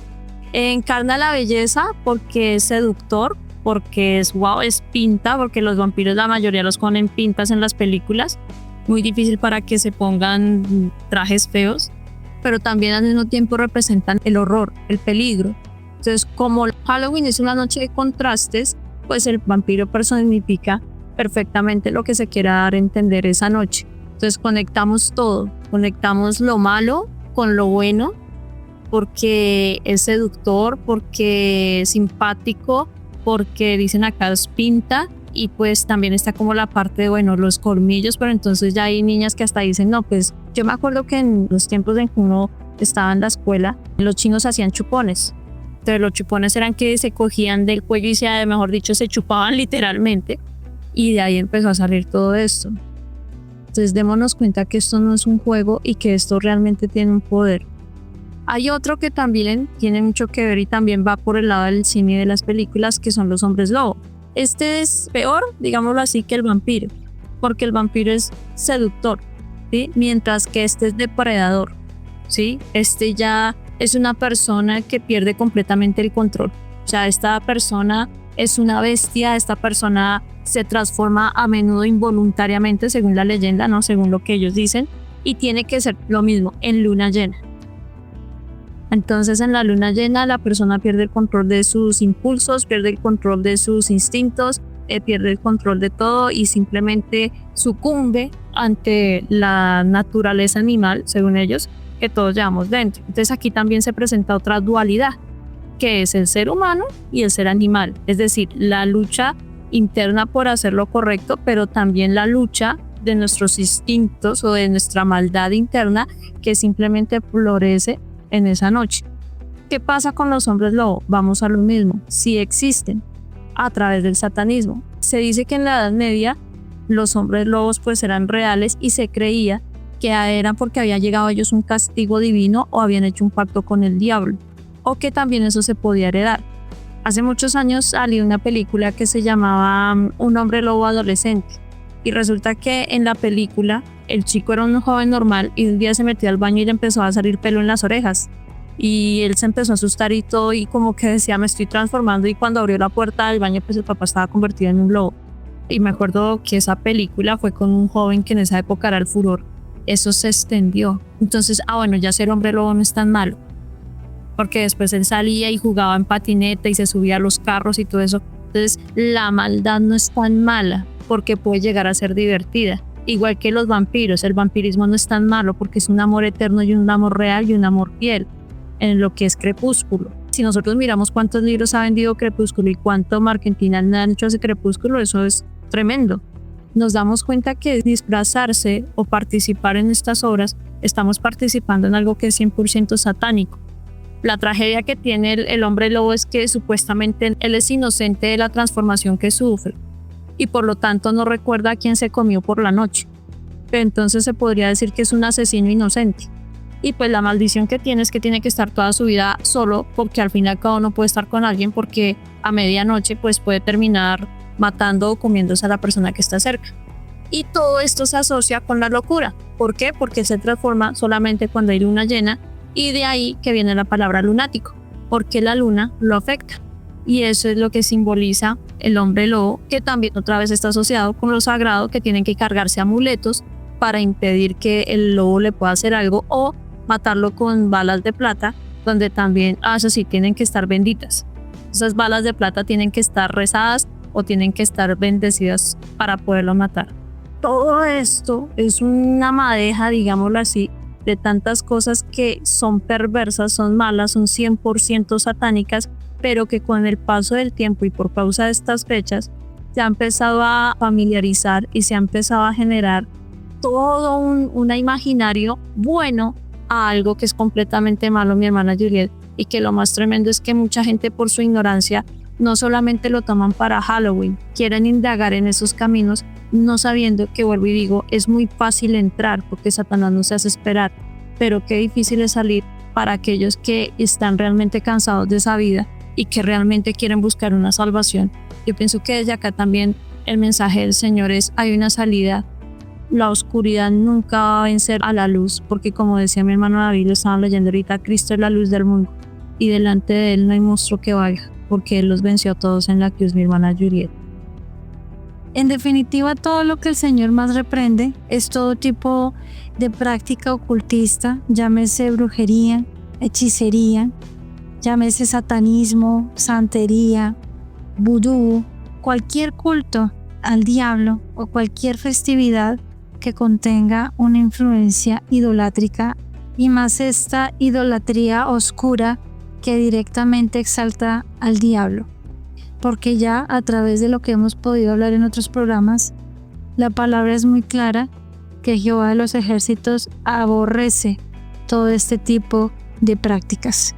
Encarna la belleza porque es seductor, porque es wow, es pinta, porque los vampiros la mayoría los ponen pintas en las películas, muy difícil para que se pongan trajes feos, pero también al mismo tiempo representan el horror, el peligro. Entonces, como Halloween es una noche de contrastes, pues el vampiro personifica perfectamente lo que se quiera dar a entender esa noche. Entonces conectamos todo, conectamos lo malo con lo bueno, porque es seductor, porque es simpático, porque dicen acá es pinta, y pues también está como la parte de, bueno, los colmillos, pero entonces ya hay niñas que hasta dicen, no, pues yo me acuerdo que en los tiempos en que uno estaba en la escuela, los chinos hacían chupones. Entonces los chupones eran que se cogían del cuello y se, mejor dicho, se chupaban literalmente, y de ahí empezó a salir todo esto. Entonces démonos cuenta que esto no es un juego y que esto realmente tiene un poder. Hay otro que también tiene mucho que ver y también va por el lado del cine y de las películas, que son los hombres lobo. Este es peor, digámoslo así, que el vampiro, porque el vampiro es seductor, ¿sí? Mientras que este es depredador, ¿sí? Este ya es una persona que pierde completamente el control. O sea, esta persona es una bestia, esta persona se transforma a menudo involuntariamente, según la leyenda, ¿no? Según lo que ellos dicen, y tiene que ser lo mismo en luna llena. Entonces en la luna llena la persona pierde el control de sus impulsos, pierde el control de sus instintos, pierde el control de todo y simplemente sucumbe ante la naturaleza animal, según ellos, que todos llevamos dentro. Entonces aquí también se presenta otra dualidad, que es el ser humano y el ser animal, es decir, la lucha interna por hacer lo correcto, pero también la lucha de nuestros instintos o de nuestra maldad interna que simplemente florece en esa noche. ¿Qué pasa con los hombres lobo? Vamos a lo mismo, sí existen a través del satanismo. Se dice que en la Edad Media los hombres lobos pues eran reales y se creía que eran porque había llegado a ellos un castigo divino o habían hecho un pacto con el diablo, o que también eso se podía heredar. Hace muchos años salió una película que se llamaba Un hombre lobo adolescente, y resulta que en la película el chico era un joven normal y un día se metió al baño y le empezó a salir pelo en las orejas y él se empezó a asustar y todo, y como que decía, me estoy transformando, y cuando abrió la puerta del baño pues el papá estaba convertido en un lobo. Y me acuerdo que esa película fue con un joven que en esa época era el furor. Eso se extendió. Entonces, bueno, ya ser hombre lobo no es tan malo, porque después él salía y jugaba en patineta y se subía a los carros y todo eso. Entonces la maldad no es tan mala porque puede llegar a ser divertida. Igual que los vampiros, el vampirismo no es tan malo porque es un amor eterno y un amor real y un amor fiel en lo que es Crepúsculo. Si nosotros miramos cuántos libros ha vendido Crepúsculo y cuánto marketing han hecho ese Crepúsculo, eso es tremendo. Nos damos cuenta que disfrazarse o participar en estas obras, estamos participando en algo que es 100% satánico. La tragedia que tiene el hombre lobo es que supuestamente él es inocente de la transformación que sufre y por lo tanto no recuerda a quién se comió por la noche. Pero entonces se podría decir que es un asesino inocente. Y pues la maldición que tiene es que tiene que estar toda su vida solo, porque al fin y al cabo no puede estar con alguien porque a medianoche pues puede terminar matando o comiéndose a la persona que está cerca. Y todo esto se asocia con la locura. ¿Por qué? Porque se transforma solamente cuando hay luna llena, y de ahí que viene la palabra lunático, porque la luna lo afecta. Y eso es lo que simboliza el hombre lobo, que también otra vez está asociado con lo sagrado, que tienen que cargarse amuletos para impedir que el lobo le pueda hacer algo, o matarlo con balas de plata, donde también, eso sí, tienen que estar benditas. Esas balas de plata tienen que estar rezadas o tienen que estar bendecidas para poderlo matar. Todo esto es una madeja, digámoslo así, de tantas cosas que son perversas, son malas, son 100% satánicas, pero que con el paso del tiempo y por causa de estas fechas se ha empezado a familiarizar y se ha empezado a generar todo un imaginario bueno a algo que es completamente malo, mi hermana Juliet, y que lo más tremendo es que mucha gente por su ignorancia no solamente lo toman para Halloween, quieren indagar en esos caminos no sabiendo que, vuelvo y digo, es muy fácil entrar porque Satanás no se hace esperar, pero qué difícil es salir para aquellos que están realmente cansados de esa vida y que realmente quieren buscar una salvación. Yo pienso que desde acá también el mensaje del Señor es: hay una salida, la oscuridad nunca va a vencer a la luz, porque como decía mi hermano David, lo estaban leyendo ahorita, Cristo es la luz del mundo y delante de él no hay monstruo que valga, porque él los venció a todos en la cruz, mi hermana Juliet. En definitiva, todo lo que el Señor más reprende es todo tipo de práctica ocultista, llámese brujería, hechicería, llámese satanismo, santería, vudú, cualquier culto al diablo o cualquier festividad que contenga una influencia idolátrica, y más esta idolatría oscura que directamente exalta al diablo. Porque ya a través de lo que hemos podido hablar en otros programas, la palabra es muy clara que Jehová de los ejércitos aborrece todo este tipo de prácticas.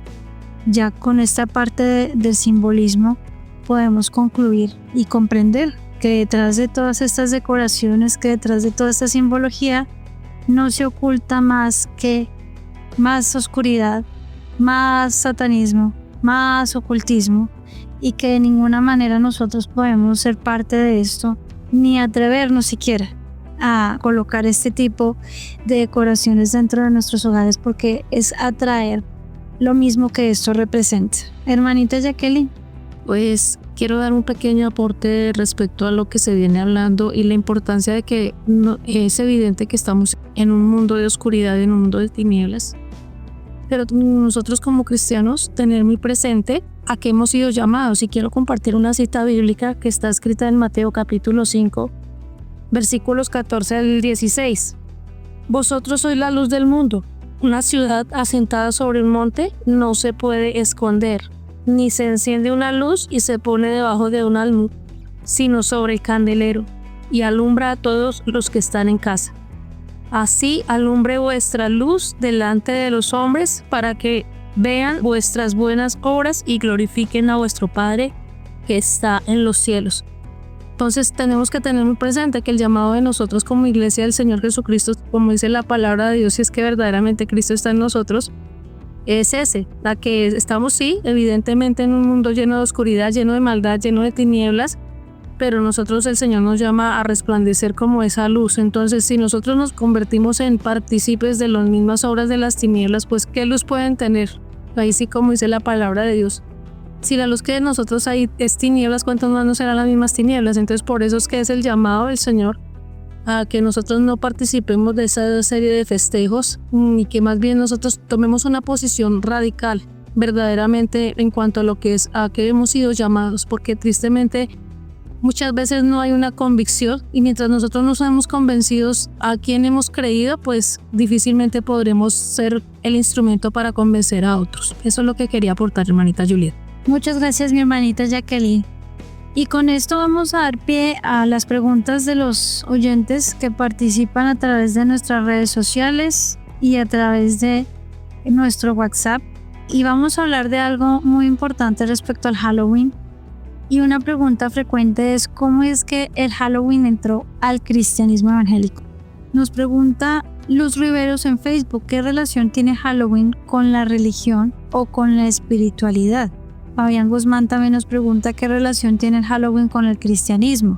Ya con esta parte del simbolismo podemos concluir y comprender que detrás de todas estas decoraciones, que detrás de toda esta simbología, no se oculta más que más oscuridad, más satanismo, más ocultismo, y que de ninguna manera nosotros podemos ser parte de esto, ni atrevernos siquiera a colocar este tipo de decoraciones dentro de nuestros hogares, porque es atraer lo mismo que esto representa. Hermanita Jacqueline. Pues quiero dar un pequeño aporte respecto a lo que se viene hablando y la importancia de que es evidente que estamos en un mundo de oscuridad, en un mundo de tinieblas, pero nosotros como cristianos tener muy presente a qué hemos sido llamados. Y quiero compartir una cita bíblica que está escrita en Mateo capítulo 5, versículos 14 al 16. Vosotros sois la luz del mundo. Una ciudad asentada sobre un monte no se puede esconder, ni se enciende una luz y se pone debajo de un almud, sino sobre el candelero, y alumbra a todos los que están en casa. Así alumbre vuestra luz delante de los hombres, para que vean vuestras buenas obras y glorifiquen a vuestro Padre que está en los cielos. Entonces tenemos que tener muy presente que el llamado de nosotros como iglesia del Señor Jesucristo, como dice la palabra de Dios, si es que verdaderamente Cristo está en nosotros, es ese, la que estamos, sí, evidentemente en un mundo lleno de oscuridad, lleno de maldad, lleno de tinieblas, pero nosotros, el Señor nos llama a resplandecer como esa luz. Entonces, si nosotros nos convertimos en partícipes de las mismas obras de las tinieblas, pues ¿qué luz pueden tener? Ahí sí, como dice la palabra de Dios, si la luz que de nosotros hay es tinieblas, ¿cuántas más no serán las mismas tinieblas? Entonces, por eso es que es el llamado del Señor a que nosotros no participemos de esa serie de festejos, y que más bien nosotros tomemos una posición radical verdaderamente en cuanto a lo que es, a que hemos sido llamados, porque tristemente muchas veces no hay una convicción, y mientras nosotros no seamos convencidos a quién hemos creído, pues difícilmente podremos ser el instrumento para convencer a otros. Eso es lo que quería aportar, hermanita Juliet. Muchas gracias, mi hermanita Jacqueline. Y con esto vamos a dar pie a las preguntas de los oyentes que participan a través de nuestras redes sociales y a través de nuestro WhatsApp. Y vamos a hablar de algo muy importante respecto al Halloween. Y una pregunta frecuente es: ¿cómo es que el Halloween entró al cristianismo evangélico? Nos pregunta Luz Riveros en Facebook: ¿qué relación tiene Halloween con la religión o con la espiritualidad? Fabián Guzmán también nos pregunta: ¿qué relación tiene el Halloween con el cristianismo?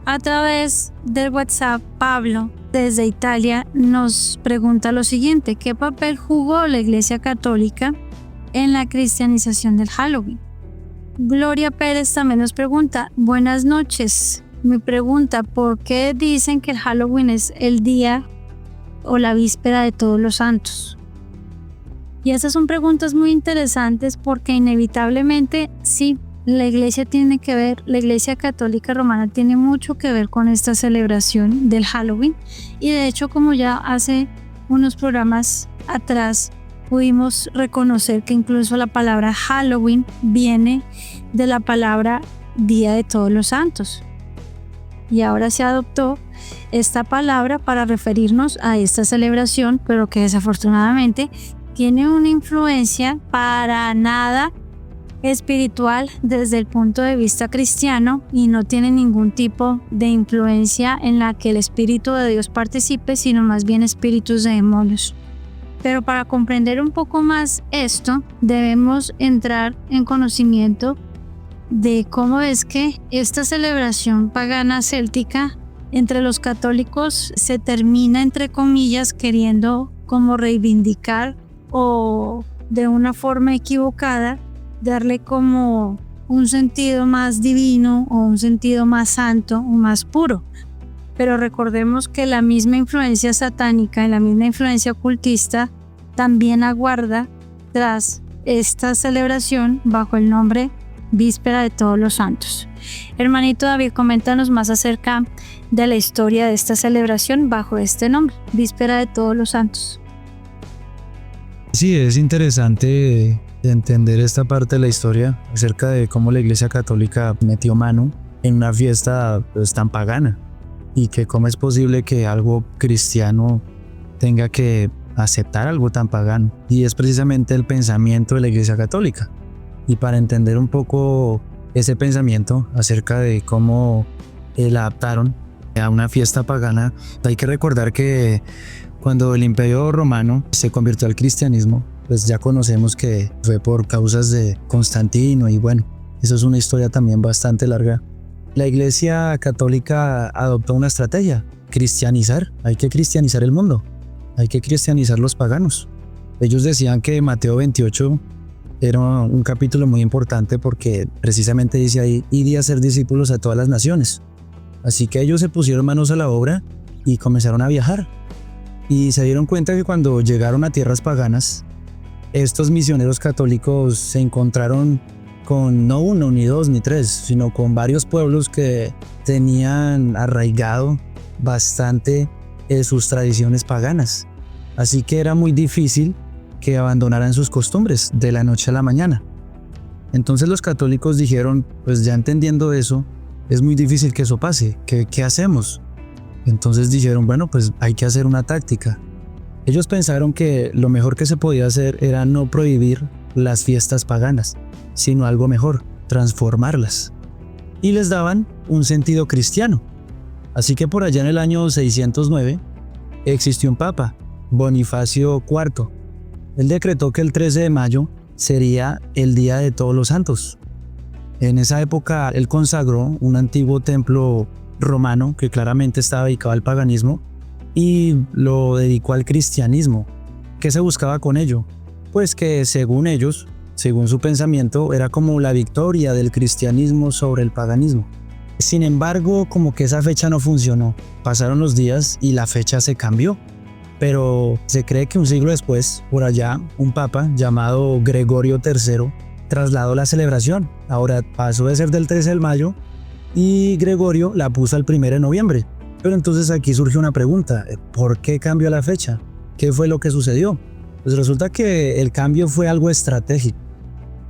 A través del WhatsApp, Pablo, desde Italia, nos pregunta lo siguiente: ¿qué papel jugó la Iglesia Católica en la cristianización del Halloween? Gloria Pérez también nos pregunta: buenas noches. Me pregunta: ¿por qué dicen que el Halloween es el día o la víspera de Todos los Santos? Y esas son preguntas muy interesantes, porque inevitablemente sí, la Iglesia tiene que ver, la Iglesia Católica Romana tiene mucho que ver con esta celebración del Halloween. Y de hecho, como ya hace unos programas atrás pudimos reconocer que incluso la palabra Halloween viene de la palabra Día de Todos los Santos. Y ahora se adoptó esta palabra para referirnos a esta celebración, pero que desafortunadamente tiene una influencia para nada espiritual desde el punto de vista cristiano, y no tiene ningún tipo de influencia en la que el Espíritu de Dios participe, sino más bien espíritus de demonios. Pero para comprender un poco más esto, debemos entrar en conocimiento de cómo es que esta celebración pagana céltica entre los católicos se termina, entre comillas, queriendo como reivindicar o de una forma equivocada darle como un sentido más divino o un sentido más santo o más puro. Pero recordemos que la misma influencia satánica y la misma influencia ocultista también aguarda tras esta celebración bajo el nombre Víspera de Todos los Santos. Hermanito David, coméntanos más acerca de la historia de esta celebración bajo este nombre, Víspera de Todos los Santos. Sí, es interesante entender esta parte de la historia acerca de cómo la Iglesia Católica metió mano en una fiesta pues, tan pagana, y que cómo es posible que algo cristiano tenga que aceptar algo tan pagano. Y es precisamente el pensamiento de la Iglesia Católica. Y para entender un poco ese pensamiento acerca de cómo la adaptaron a una fiesta pagana, hay que recordar que cuando el Imperio Romano se convirtió al cristianismo, pues ya conocemos que fue por causas de Constantino, y bueno, eso es una historia también bastante larga. La Iglesia Católica adoptó una estrategia: cristianizar. Hay que cristianizar el mundo, hay que cristianizar los paganos. Ellos decían que Mateo 28 era un capítulo muy importante porque precisamente dice ahí: id a ser discípulos a todas las naciones. Así que ellos se pusieron manos a la obra y comenzaron a viajar. Y se dieron cuenta que cuando llegaron a tierras paganas, estos misioneros católicos se encontraron con no uno, ni dos, ni tres, sino con varios pueblos que tenían arraigado bastante sus tradiciones paganas. Así que era muy difícil que abandonaran sus costumbres de la noche a la mañana. Entonces los católicos dijeron: pues ya entendiendo eso, es muy difícil que eso pase. ¿Qué hacemos? Entonces dijeron: bueno, pues hay que hacer una táctica. Ellos pensaron que lo mejor que se podía hacer era no prohibir las fiestas paganas, sino algo mejor: transformarlas. Y les daban un sentido cristiano. Así que por allá en el año 609 existió un papa, Bonifacio IV. Él decretó que el 13 de mayo sería el Día de Todos los Santos. En esa época él consagró un antiguo templo romano que claramente estaba dedicado al paganismo y lo dedicó al cristianismo. ¿Qué se buscaba con ello? Pues que según ellos, según su pensamiento, era como la victoria del cristianismo sobre el paganismo. Sin embargo, como que esa fecha no funcionó. Pasaron los días y la fecha se cambió. Pero se cree que un siglo después, por allá, un papa llamado Gregorio III trasladó la celebración. Ahora pasó de ser del 13 de mayo y Gregorio la puso al 1 de noviembre. Pero entonces aquí surge una pregunta: ¿por qué cambió la fecha? ¿Qué fue lo que sucedió? Pues resulta que el cambio fue algo estratégico.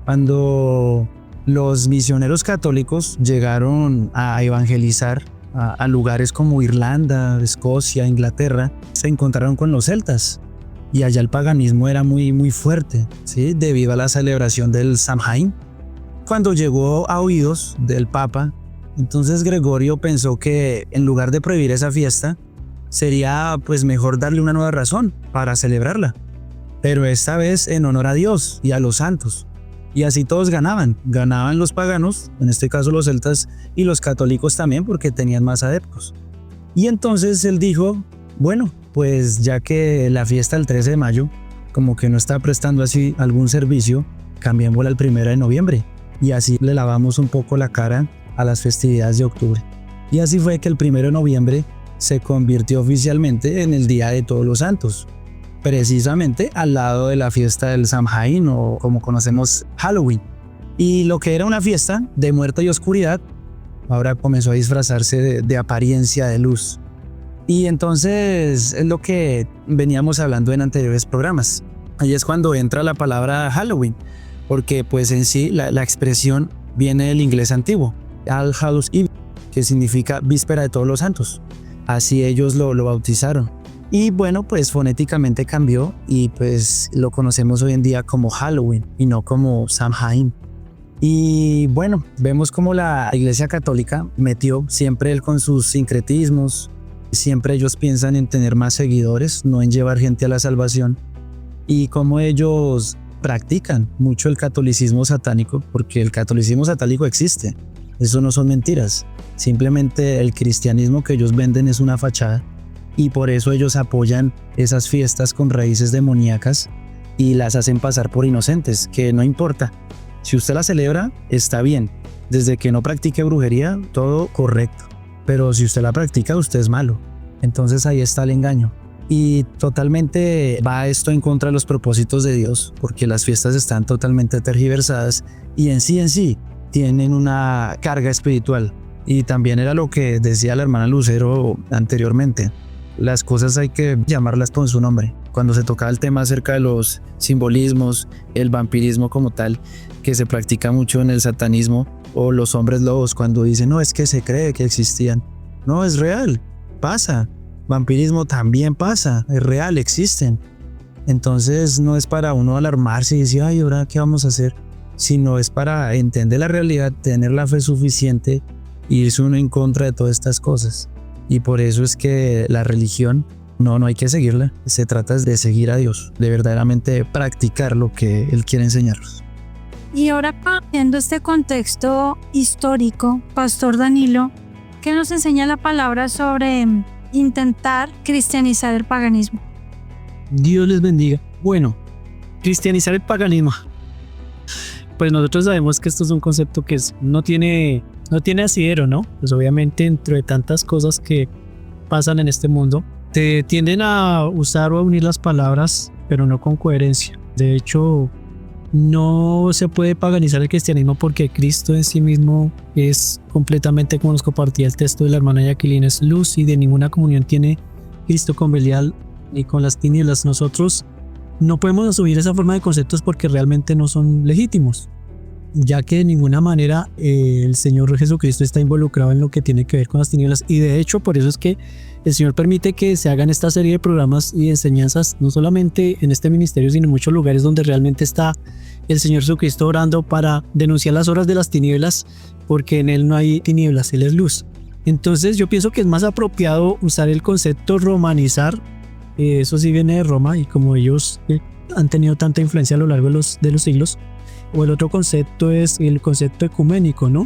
Cuando los misioneros católicos llegaron a evangelizar a lugares como Irlanda, Escocia, Inglaterra, se encontraron con los celtas. Y allá el paganismo era muy fuerte, ¿sí? Debido a la celebración del Samhain. Cuando llegó a oídos del Papa, entonces Gregorio pensó que en lugar de prohibir esa fiesta, sería pues mejor darle una nueva razón para celebrarla. Pero esta vez en honor a Dios y a los santos. Y así todos ganaban los paganos, en este caso los celtas, y los católicos también porque tenían más adeptos. Y entonces él dijo: bueno, pues ya que la fiesta del 13 de mayo como que no está prestando así algún servicio, cambiémosla al 1 de noviembre y así le lavamos un poco la cara a las festividades de octubre. Y así fue que el 1 de noviembre se convirtió oficialmente en el Día de Todos los Santos, precisamente al lado de la fiesta del Samhain, o como conocemos Halloween. Y lo que era una fiesta de muerte y oscuridad, ahora comenzó a disfrazarse de apariencia de luz. Y entonces es lo que veníamos hablando en anteriores programas. Ahí es cuando entra la palabra Halloween, porque pues en sí la expresión viene del inglés antiguo, All Hallows Eve, que significa Víspera de Todos los Santos. Así ellos lo bautizaron. Y bueno, pues fonéticamente cambió y pues lo conocemos hoy en día como Halloween y no como Samhain. Y bueno, vemos como la Iglesia Católica metió siempre él con sus sincretismos. Siempre ellos piensan en tener más seguidores, no en llevar gente a la salvación. Y como ellos practican mucho el catolicismo satánico, porque el catolicismo satánico existe. Eso no son mentiras. Simplemente el cristianismo que ellos venden es una fachada y por eso ellos apoyan esas fiestas con raíces demoníacas y las hacen pasar por inocentes, que no importa. Si usted la celebra, está bien. Desde que no practique brujería, todo correcto. Pero si usted la practica, usted es malo. Entonces ahí está el engaño. Y totalmente va esto en contra de los propósitos de Dios, porque las fiestas están totalmente tergiversadas y en sí tienen una carga espiritual. Y también era lo que decía la hermana Lucero anteriormente. Las cosas hay que llamarlas por su nombre. Cuando se tocaba el tema acerca de los simbolismos, el vampirismo como tal, que se practica mucho en el satanismo, o los hombres lobos, cuando dicen, no, es que se cree que existían. No, es real, pasa. Vampirismo también pasa, es real, existen. Entonces no es para uno alarmarse y decir, ay, ¿ahora qué vamos a hacer? Sino es para entender la realidad, tener la fe suficiente e irse uno en contra de todas estas cosas. Y por eso es que la religión no hay que seguirla. Se trata de seguir a Dios, de verdaderamente practicar lo que Él quiere enseñarnos. Y ahora, viendo este contexto histórico, Pastor Danilo, ¿qué nos enseña la palabra sobre intentar cristianizar el paganismo? Dios les bendiga. Bueno, cristianizar el paganismo. Pues nosotros sabemos que esto es un concepto que no tiene asidero, ¿no? Pues obviamente dentro de tantas cosas que pasan en este mundo, te tienden a usar o a unir las palabras, pero no con coherencia. De hecho, no se puede paganizar el cristianismo porque Cristo en sí mismo es completamente, como nos compartía el texto de la hermana Jacqueline, es luz y de ninguna comunión tiene Cristo con Belial ni con las tinieblas. Nosotros no podemos asumir esa forma de conceptos porque realmente no son legítimos, ya que de ninguna manera el Señor Jesucristo está involucrado en lo que tiene que ver con las tinieblas, y de hecho por eso es que el Señor permite que se hagan esta serie de programas y enseñanzas, no solamente en este ministerio, sino en muchos lugares donde realmente está el Señor Jesucristo orando para denunciar las obras de las tinieblas, porque en Él no hay tinieblas, Él es luz. Entonces yo pienso que es más apropiado usar el concepto romanizar, eso sí viene de Roma, y como ellos han tenido tanta influencia a lo largo de los siglos. O el otro concepto es el concepto ecuménico, ¿no?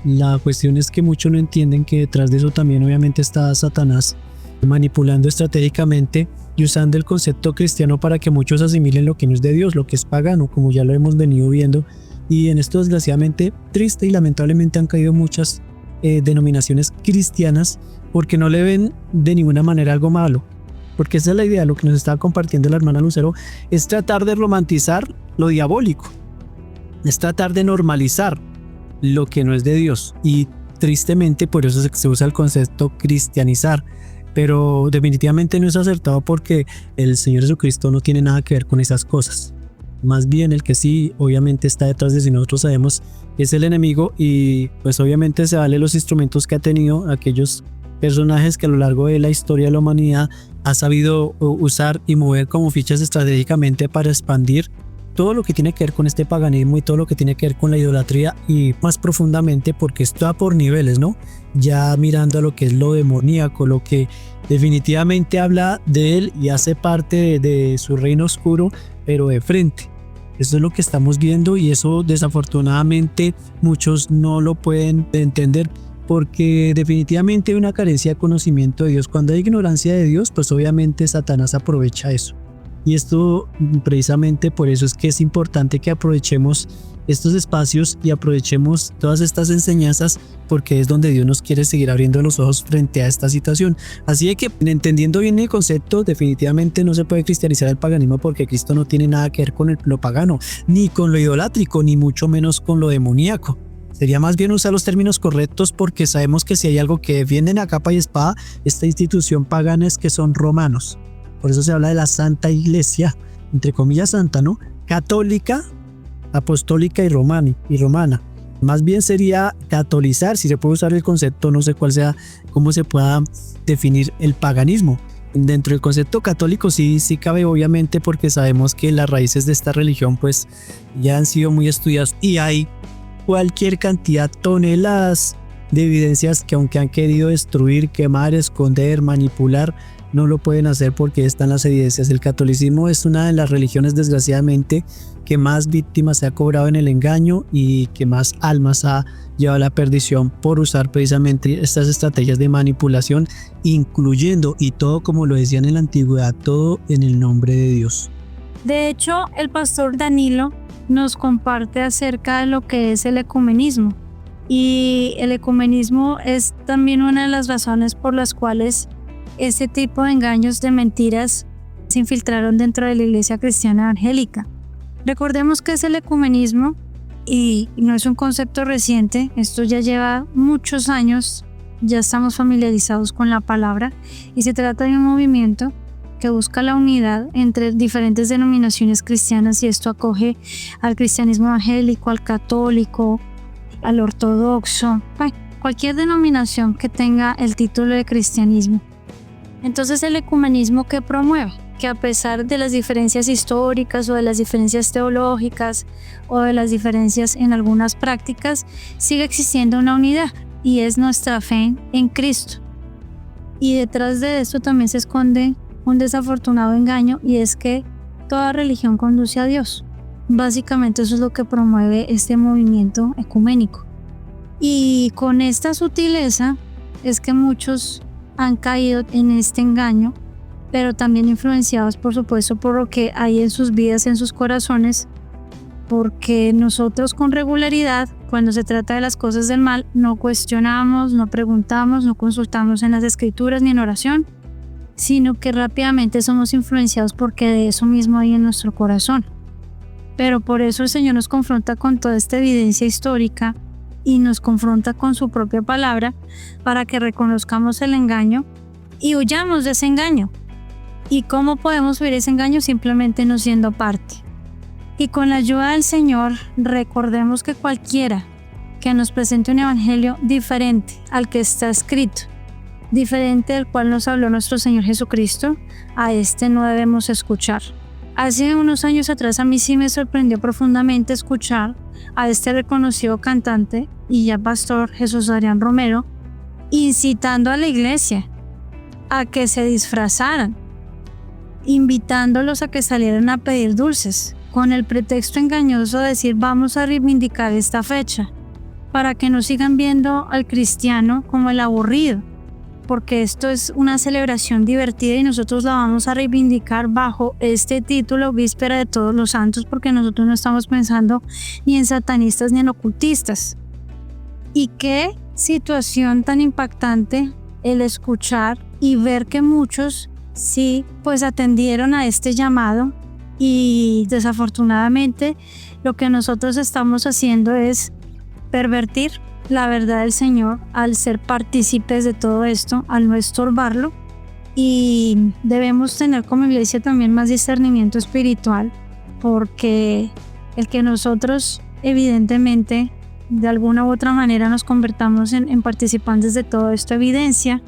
La cuestión es que muchos no entienden que detrás de eso también obviamente está Satanás manipulando estratégicamente y usando el concepto cristiano para que muchos asimilen lo que no es de Dios, lo que es pagano, como ya lo hemos venido viendo. Y en esto desgraciadamente, triste y lamentablemente han caído muchas denominaciones cristianas porque no le ven de ninguna manera algo malo. Porque esa es la idea, lo que nos estaba compartiendo la hermana Lucero, es tratar de romantizar lo diabólico, es tratar de normalizar lo que no es de Dios, y tristemente por eso se usa el concepto cristianizar, pero definitivamente no es acertado porque el Señor Jesucristo no tiene nada que ver con esas cosas. Más bien el que sí obviamente está detrás de, si nosotros sabemos, es el enemigo, y pues obviamente se vale los instrumentos que ha tenido aquellos personajes que a lo largo de la historia de la humanidad ha sabido usar y mover como fichas estratégicamente para expandir todo lo que tiene que ver con este paganismo y todo lo que tiene que ver con la idolatría, y más profundamente porque está por niveles, ¿no? Ya mirando a lo que es lo demoníaco, lo que definitivamente habla de él y hace parte de su reino oscuro, pero de frente. Eso es lo que estamos viendo, y eso desafortunadamente muchos no lo pueden entender, porque definitivamente hay una carencia de conocimiento de Dios. Cuando hay ignorancia de Dios, pues obviamente Satanás aprovecha eso. Y esto precisamente por eso es que es importante que aprovechemos estos espacios y aprovechemos todas estas enseñanzas, porque es donde Dios nos quiere seguir abriendo los ojos frente a esta situación. Así que entendiendo bien el concepto, definitivamente no se puede cristianizar el paganismo porque Cristo no tiene nada que ver con lo pagano, ni con lo idolátrico, ni mucho menos con lo demoníaco. Sería más bien usar los términos correctos, porque sabemos que si hay algo que defienden a capa y espada esta institución pagana es que son romanos. Por eso se habla de la Santa Iglesia, entre comillas santa, ¿no? Católica, apostólica y romana. Más bien sería catolizar, si se puede usar el concepto, no sé cuál sea, cómo se pueda definir el paganismo. Dentro del concepto católico sí cabe, obviamente, porque sabemos que las raíces de esta religión pues ya han sido muy estudiadas, y hay cualquier cantidad, toneladas de evidencias que, aunque han querido destruir, quemar, esconder, manipular, no lo pueden hacer porque están las evidencias. El catolicismo es una de las religiones, desgraciadamente, que más víctimas se ha cobrado en el engaño y que más almas ha llevado a la perdición por usar precisamente estas estrategias de manipulación, incluyendo, y todo como lo decían en la antigüedad, todo en el nombre de Dios. De hecho, el pastor Danilo nos comparte acerca de lo que es el ecumenismo. Y el ecumenismo es también una de las razones por las cuales este tipo de engaños, de mentiras, se infiltraron dentro de la iglesia cristiana evangélica. Recordemos que es el ecumenismo y no es un concepto reciente, esto ya lleva muchos años, ya estamos familiarizados con la palabra y se trata de un movimiento que busca la unidad entre diferentes denominaciones cristianas y esto acoge al cristianismo evangélico, al católico, al ortodoxo, cualquier denominación que tenga el título de cristianismo. Entonces el ecumenismo que promueve que a pesar de las diferencias históricas o de las diferencias teológicas o de las diferencias en algunas prácticas, sigue existiendo una unidad y es nuestra fe en Cristo. Y detrás de esto también se esconde un desafortunado engaño y es que toda religión conduce a Dios. Básicamente eso es lo que promueve este movimiento ecuménico. Y con esta sutileza es que muchos han caído en este engaño, pero también influenciados por supuesto por lo que hay en sus vidas, en sus corazones, porque nosotros con regularidad, cuando se trata de las cosas del mal, no cuestionamos, no preguntamos, no consultamos en las escrituras ni en oración, sino que rápidamente somos influenciados porque de eso mismo hay en nuestro corazón. Pero por eso el Señor nos confronta con toda esta evidencia histórica y nos confronta con su propia palabra para que reconozcamos el engaño y huyamos de ese engaño. ¿Y cómo podemos huir ese engaño? Simplemente no siendo parte. Y con la ayuda del Señor, recordemos que cualquiera que nos presente un evangelio diferente al que está escrito, diferente del cual nos habló nuestro Señor Jesucristo, a este no debemos escuchar. Hace unos años atrás a mí sí me sorprendió profundamente escuchar a este reconocido cantante y ya pastor Jesús Adrián Romero incitando a la iglesia a que se disfrazaran, invitándolos a que salieran a pedir dulces, con el pretexto engañoso de decir vamos a reivindicar esta fecha, para que no sigan viendo al cristiano como el aburrido, porque esto es una celebración divertida y nosotros la vamos a reivindicar bajo este título, Víspera de Todos los Santos, porque nosotros no estamos pensando ni en satanistas ni en ocultistas. Y qué situación tan impactante el escuchar y ver que muchos sí pues atendieron a este llamado y desafortunadamente lo que nosotros estamos haciendo es pervertir la verdad del Señor al ser partícipes de todo esto, al no estorbarlo, y debemos tener como iglesia también más discernimiento espiritual, porque el que nosotros evidentemente de alguna u otra manera nos convertamos en participantes de todo esto evidencia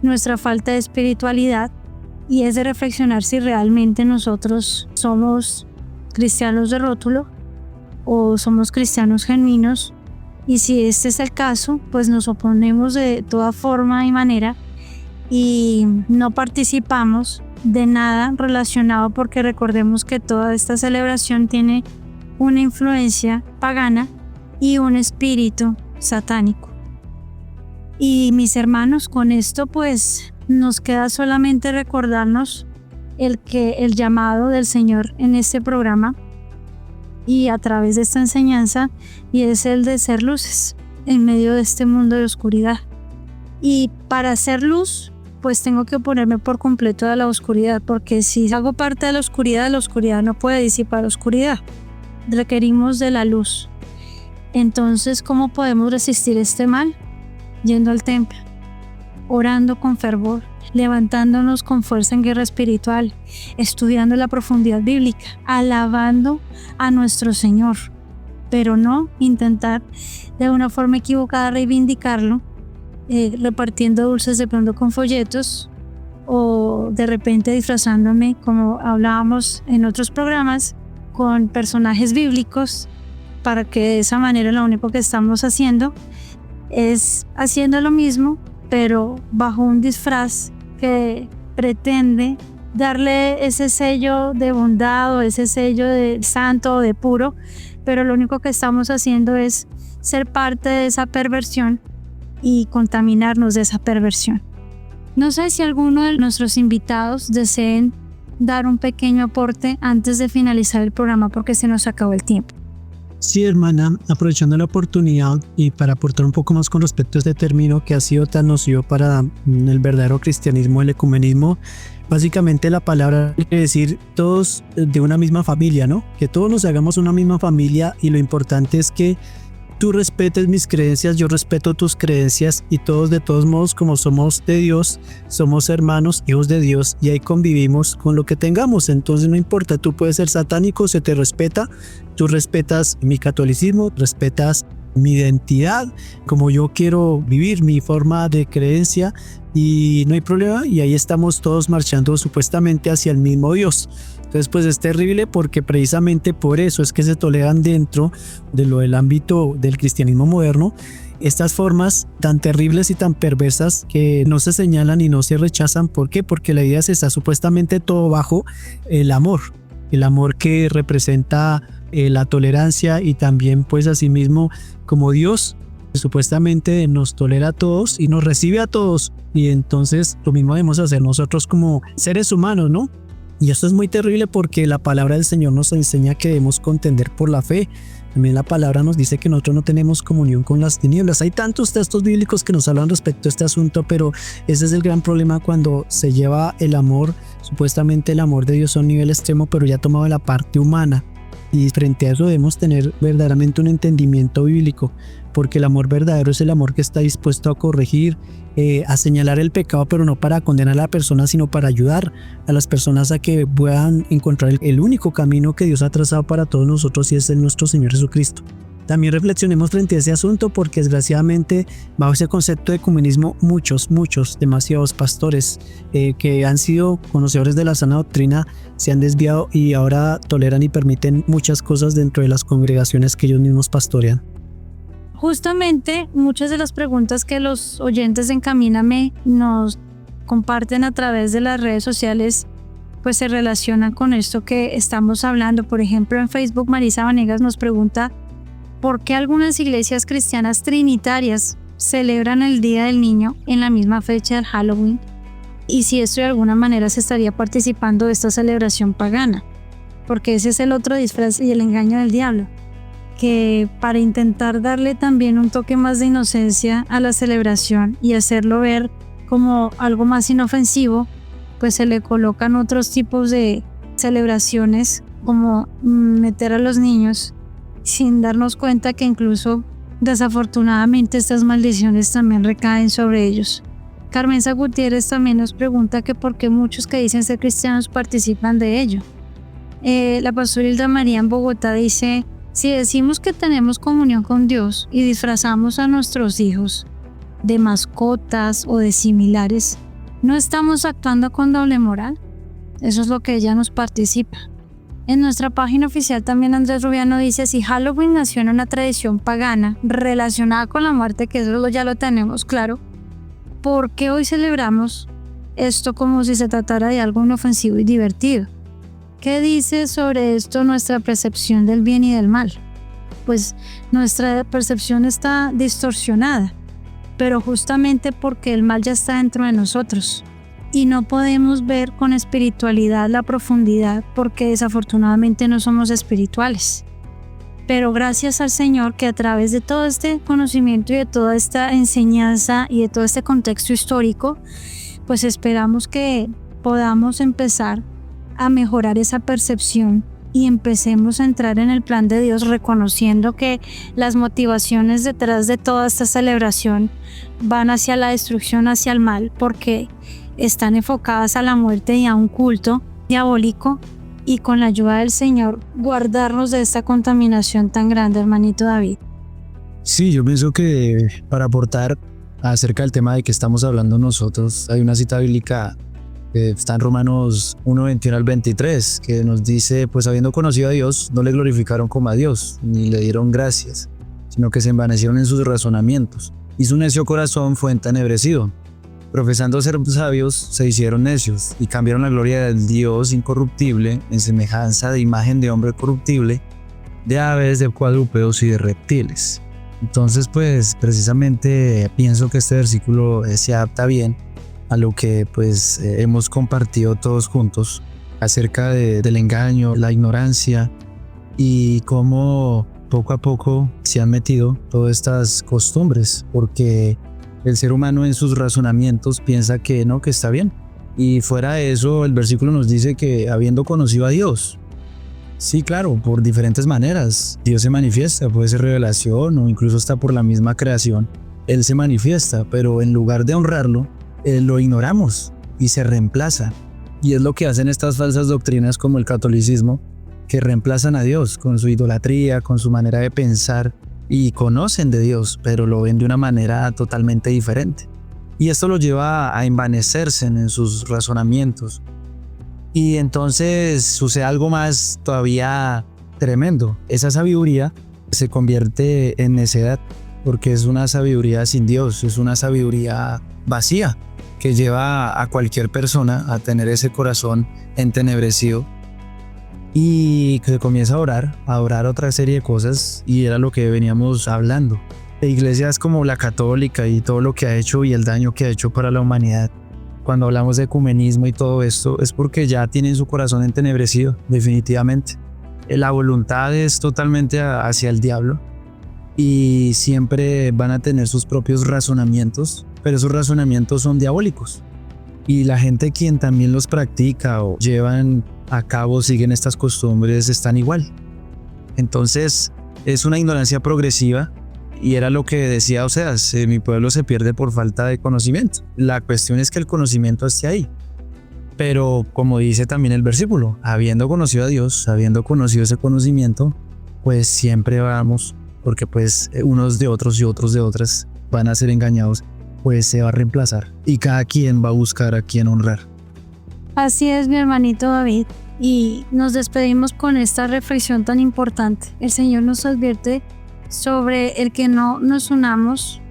nuestra falta de espiritualidad y es de reflexionar si realmente nosotros somos cristianos de rótulo o somos cristianos genuinos. Y si este es el caso, pues nos oponemos de toda forma y manera y no participamos de nada relacionado porque recordemos que toda esta celebración tiene una influencia pagana y un espíritu satánico. Y mis hermanos, con esto pues nos queda solamente recordarnos el llamado del Señor en este programa y a través de esta enseñanza, y es el de ser luces en medio de este mundo de oscuridad. Y para ser luz, pues tengo que oponerme por completo a la oscuridad, porque si hago parte de la oscuridad no puede disipar oscuridad. Requerimos de la luz. Entonces, ¿cómo podemos resistir este mal? Yendo al templo, orando con fervor, levantándonos con fuerza en guerra espiritual, estudiando la profundidad bíblica, alabando a nuestro Señor, pero no intentar de una forma equivocada reivindicarlo, repartiendo dulces de pronto con folletos o de repente disfrazándome, como hablábamos en otros programas, con personajes bíblicos, para que de esa manera lo único que estamos haciendo es haciendo lo mismo, pero bajo un disfraz que pretende darle ese sello de bondad o ese sello de santo o de puro, pero lo único que estamos haciendo es ser parte de esa perversión y contaminarnos de esa perversión. No sé si alguno de nuestros invitados deseen dar un pequeño aporte antes de finalizar el programa porque se nos acabó el tiempo. Sí, hermana, aprovechando la oportunidad y para aportar un poco más con respecto a este término que ha sido tan nocivo para el verdadero cristianismo, el ecumenismo, básicamente la palabra quiere decir todos de una misma familia, ¿no? Que todos nos hagamos una misma familia y lo importante es que tú respetes mis creencias, yo respeto tus creencias y todos de todos modos como somos de Dios, somos hermanos, hijos de Dios y ahí convivimos con lo que tengamos. Entonces no importa, tú puedes ser satánico, se te respeta, tú respetas mi catolicismo, respetas mi identidad, como yo quiero vivir, mi forma de creencia y no hay problema y ahí estamos todos marchando supuestamente hacia el mismo Dios. Entonces pues es terrible porque precisamente por eso es que se toleran dentro de lo del ámbito del cristianismo moderno estas formas tan terribles y tan perversas que no se señalan y no se rechazan. ¿Por qué? Porque la idea está supuestamente todo bajo el amor que representa la tolerancia y también pues asimismo como Dios supuestamente nos tolera a todos y nos recibe a todos y entonces lo mismo debemos hacer nosotros como seres humanos, ¿no? Y esto es muy terrible porque la palabra del Señor nos enseña que debemos contender por la fe. También la palabra nos dice que nosotros no tenemos comunión con las tinieblas. Hay tantos textos bíblicos que nos hablan respecto a este asunto, pero ese es el gran problema cuando se lleva el amor, supuestamente el amor de Dios a un nivel extremo, pero ya tomado de la parte humana. Y frente a eso debemos tener verdaderamente un entendimiento bíblico, porque el amor verdadero es el amor que está dispuesto a corregir, a señalar el pecado, pero no para condenar a la persona, sino para ayudar a las personas a que puedan encontrar el único camino que Dios ha trazado para todos nosotros y es el nuestro Señor Jesucristo. También reflexionemos frente a ese asunto porque desgraciadamente bajo ese concepto de ecumenismo muchos, demasiados pastores que han sido conocedores de la sana doctrina se han desviado y ahora toleran y permiten muchas cosas dentro de las congregaciones que ellos mismos pastorean. Justamente muchas de las preguntas que los oyentes de Encamíname nos comparten a través de las redes sociales pues se relacionan con esto que estamos hablando. Por ejemplo, en Facebook Marisa Vanegas nos pregunta ¿por qué algunas iglesias cristianas trinitarias celebran el Día del Niño en la misma fecha del Halloween? Y si esto de alguna manera se estaría participando de esta celebración pagana, porque ese es el otro disfraz y el engaño del diablo, que para intentar darle también un toque más de inocencia a la celebración y hacerlo ver como algo más inofensivo, pues se le colocan otros tipos de celebraciones como meter a los niños sin darnos cuenta que incluso desafortunadamente estas maldiciones también recaen sobre ellos. Carmenza Gutiérrez también nos pregunta que por qué muchos que dicen ser cristianos participan de ello. La pastora Hilda María en Bogotá dice: si decimos que tenemos comunión con Dios y disfrazamos a nuestros hijos de mascotas o de similares, ¿no estamos actuando con doble moral? Eso es lo que ella nos participa. En nuestra página oficial también Andrés Rubiano dice: si Halloween nació en una tradición pagana relacionada con la muerte, que eso ya lo tenemos claro, ¿por qué hoy celebramos esto como si se tratara de algo inofensivo y divertido? ¿Qué dice sobre esto nuestra percepción del bien y del mal? Pues nuestra percepción está distorsionada, pero justamente porque el mal ya está dentro de nosotros y no podemos ver con espiritualidad la profundidad porque desafortunadamente no somos espirituales. Pero gracias al Señor que a través de todo este conocimiento y de toda esta enseñanza y de todo este contexto histórico, pues esperamos que podamos empezar a mejorar esa percepción y empecemos a entrar en el plan de Dios, reconociendo que las motivaciones detrás de toda esta celebración van hacia la destrucción, hacia el mal, porque están enfocadas a la muerte y a un culto diabólico, y con la ayuda del Señor guardarnos de esta contaminación tan grande, hermanito David. Sí, yo pienso que para aportar acerca del tema de que estamos hablando nosotros, hay una cita bíblica que está en Romanos 1, 21 al 23, que nos dice: pues habiendo conocido a Dios, no le glorificaron como a Dios, ni le dieron gracias, sino que se envanecieron en sus razonamientos, y su necio corazón fue entenebrecido. profesando ser sabios, se hicieron necios y cambiaron la gloria del Dios incorruptible en semejanza de imagen de hombre corruptible, de aves, de cuadrúpedos y de reptiles. Entonces, pues precisamente pienso que este versículo se adapta bien a lo que pues hemos compartido todos juntos acerca del engaño, la ignorancia y cómo poco a poco se han metido todas estas costumbres, porque el ser humano en sus razonamientos piensa que no, que está bien. Y fuera de eso, el versículo nos dice que habiendo conocido a Dios, sí, claro, por diferentes maneras, Dios se manifiesta, puede ser revelación o incluso hasta por la misma creación, Él se manifiesta, pero en lugar de honrarlo, lo ignoramos y se reemplaza. Y es lo que hacen estas falsas doctrinas como el catolicismo, que reemplazan a Dios con su idolatría, con su manera de pensar, y conocen de Dios, pero lo ven de una manera totalmente diferente. Y esto lo lleva a envanecerse en sus razonamientos. Y entonces sucede algo más todavía tremendo. Esa sabiduría se convierte en necedad, porque es una sabiduría sin Dios, es una sabiduría vacía, que lleva a cualquier persona a tener ese corazón entenebrecido y que comienza a orar otra serie de cosas, y era lo que veníamos hablando. La iglesia es como la católica y todo lo que ha hecho y el daño que ha hecho para la humanidad. Cuando hablamos de ecumenismo y todo esto es porque ya tienen su corazón entenebrecido, definitivamente. La voluntad es totalmente hacia el diablo y siempre van a tener sus propios razonamientos, pero esos razonamientos son diabólicos. Y la gente quien también los practica o llevan a cabo, siguen estas costumbres, están igual. Entonces es una ignorancia progresiva, y era lo que decía Oseas: mi pueblo se pierde por falta de conocimiento. La cuestión es que el conocimiento esté ahí, pero como dice también el versículo, habiendo conocido a Dios, habiendo conocido ese conocimiento, pues siempre vamos, porque pues unos de otros y otros de otras van a ser engañados, pues se va a reemplazar y cada quien va a buscar a quien honrar. Así es, mi hermanito David, y nos despedimos con esta reflexión tan importante. El Señor nos advierte sobre el que no nos unamos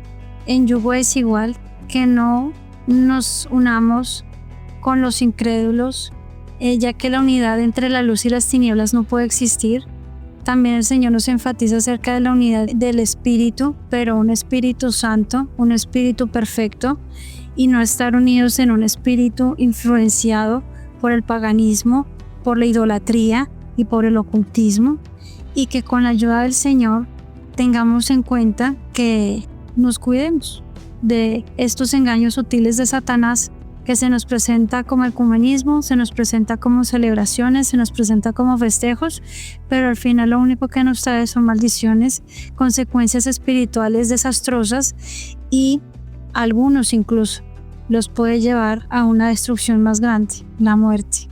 en yugo desigual, que no nos unamos con los incrédulos, ya que la unidad entre la luz y las tinieblas no puede existir. También el Señor nos enfatiza acerca de la unidad del Espíritu, pero un Espíritu Santo, un Espíritu perfecto, y no estar unidos en un espíritu influenciado por el paganismo, por la idolatría y por el ocultismo, y que con la ayuda del Señor tengamos en cuenta que nos cuidemos de estos engaños sutiles de Satanás, que se nos presenta como ecumenismo, se nos presenta como celebraciones, se nos presenta como festejos, pero al final lo único que nos trae son maldiciones, consecuencias espirituales desastrosas, y algunos incluso los puede llevar a una destrucción más grande, la muerte.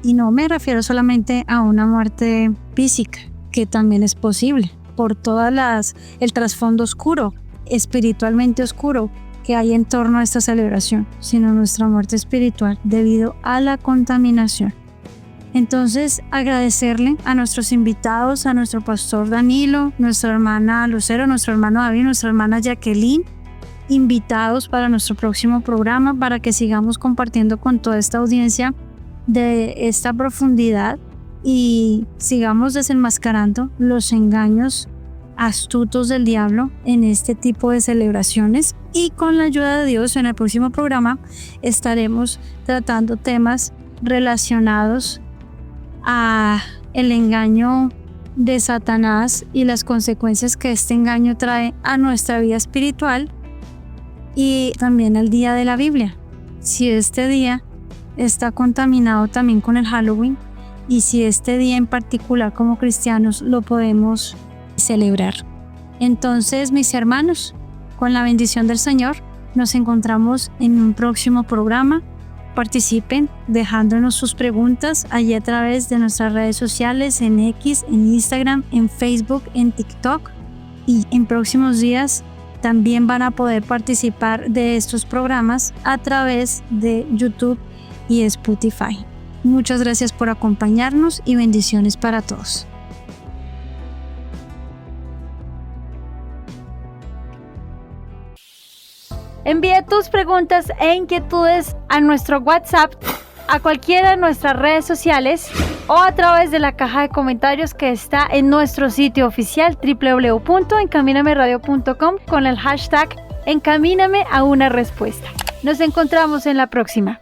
Y no me refiero solamente a una muerte física, que también es posible, por todas el trasfondo oscuro, espiritualmente oscuro, que hay en torno a esta celebración, sino nuestra muerte espiritual debido a la contaminación. Entonces, agradecerle a nuestros invitados, a nuestro pastor Danilo, nuestra hermana Lucero, nuestro hermano David, nuestra hermana Jacqueline, invitados para nuestro próximo programa, para que sigamos compartiendo con toda esta audiencia de esta profundidad y sigamos desenmascarando los engaños astutos del diablo en este tipo de celebraciones. Y con la ayuda de Dios, en el próximo programa estaremos tratando temas relacionados a el engaño de Satanás y las consecuencias que este engaño trae a nuestra vida espiritual, y también al día de la Biblia, si este día está contaminado también con el Halloween, y si este día en particular como cristianos lo podemos celebrar. Entonces, mis hermanos, con la bendición del Señor, nos encontramos en un próximo programa. Participen dejándonos sus preguntas allí a través de nuestras redes sociales, en X, en Instagram, en Facebook, en TikTok, y en próximos días también van a poder participar de estos programas a través de YouTube y Spotify. Muchas gracias por acompañarnos y bendiciones para todos. Envía tus preguntas e inquietudes a nuestro WhatsApp, a cualquiera de nuestras redes sociales o a través de la caja de comentarios que está en nuestro sitio oficial www.encaminameradio.com con el hashtag Encamíname a una respuesta. Nos encontramos en la próxima.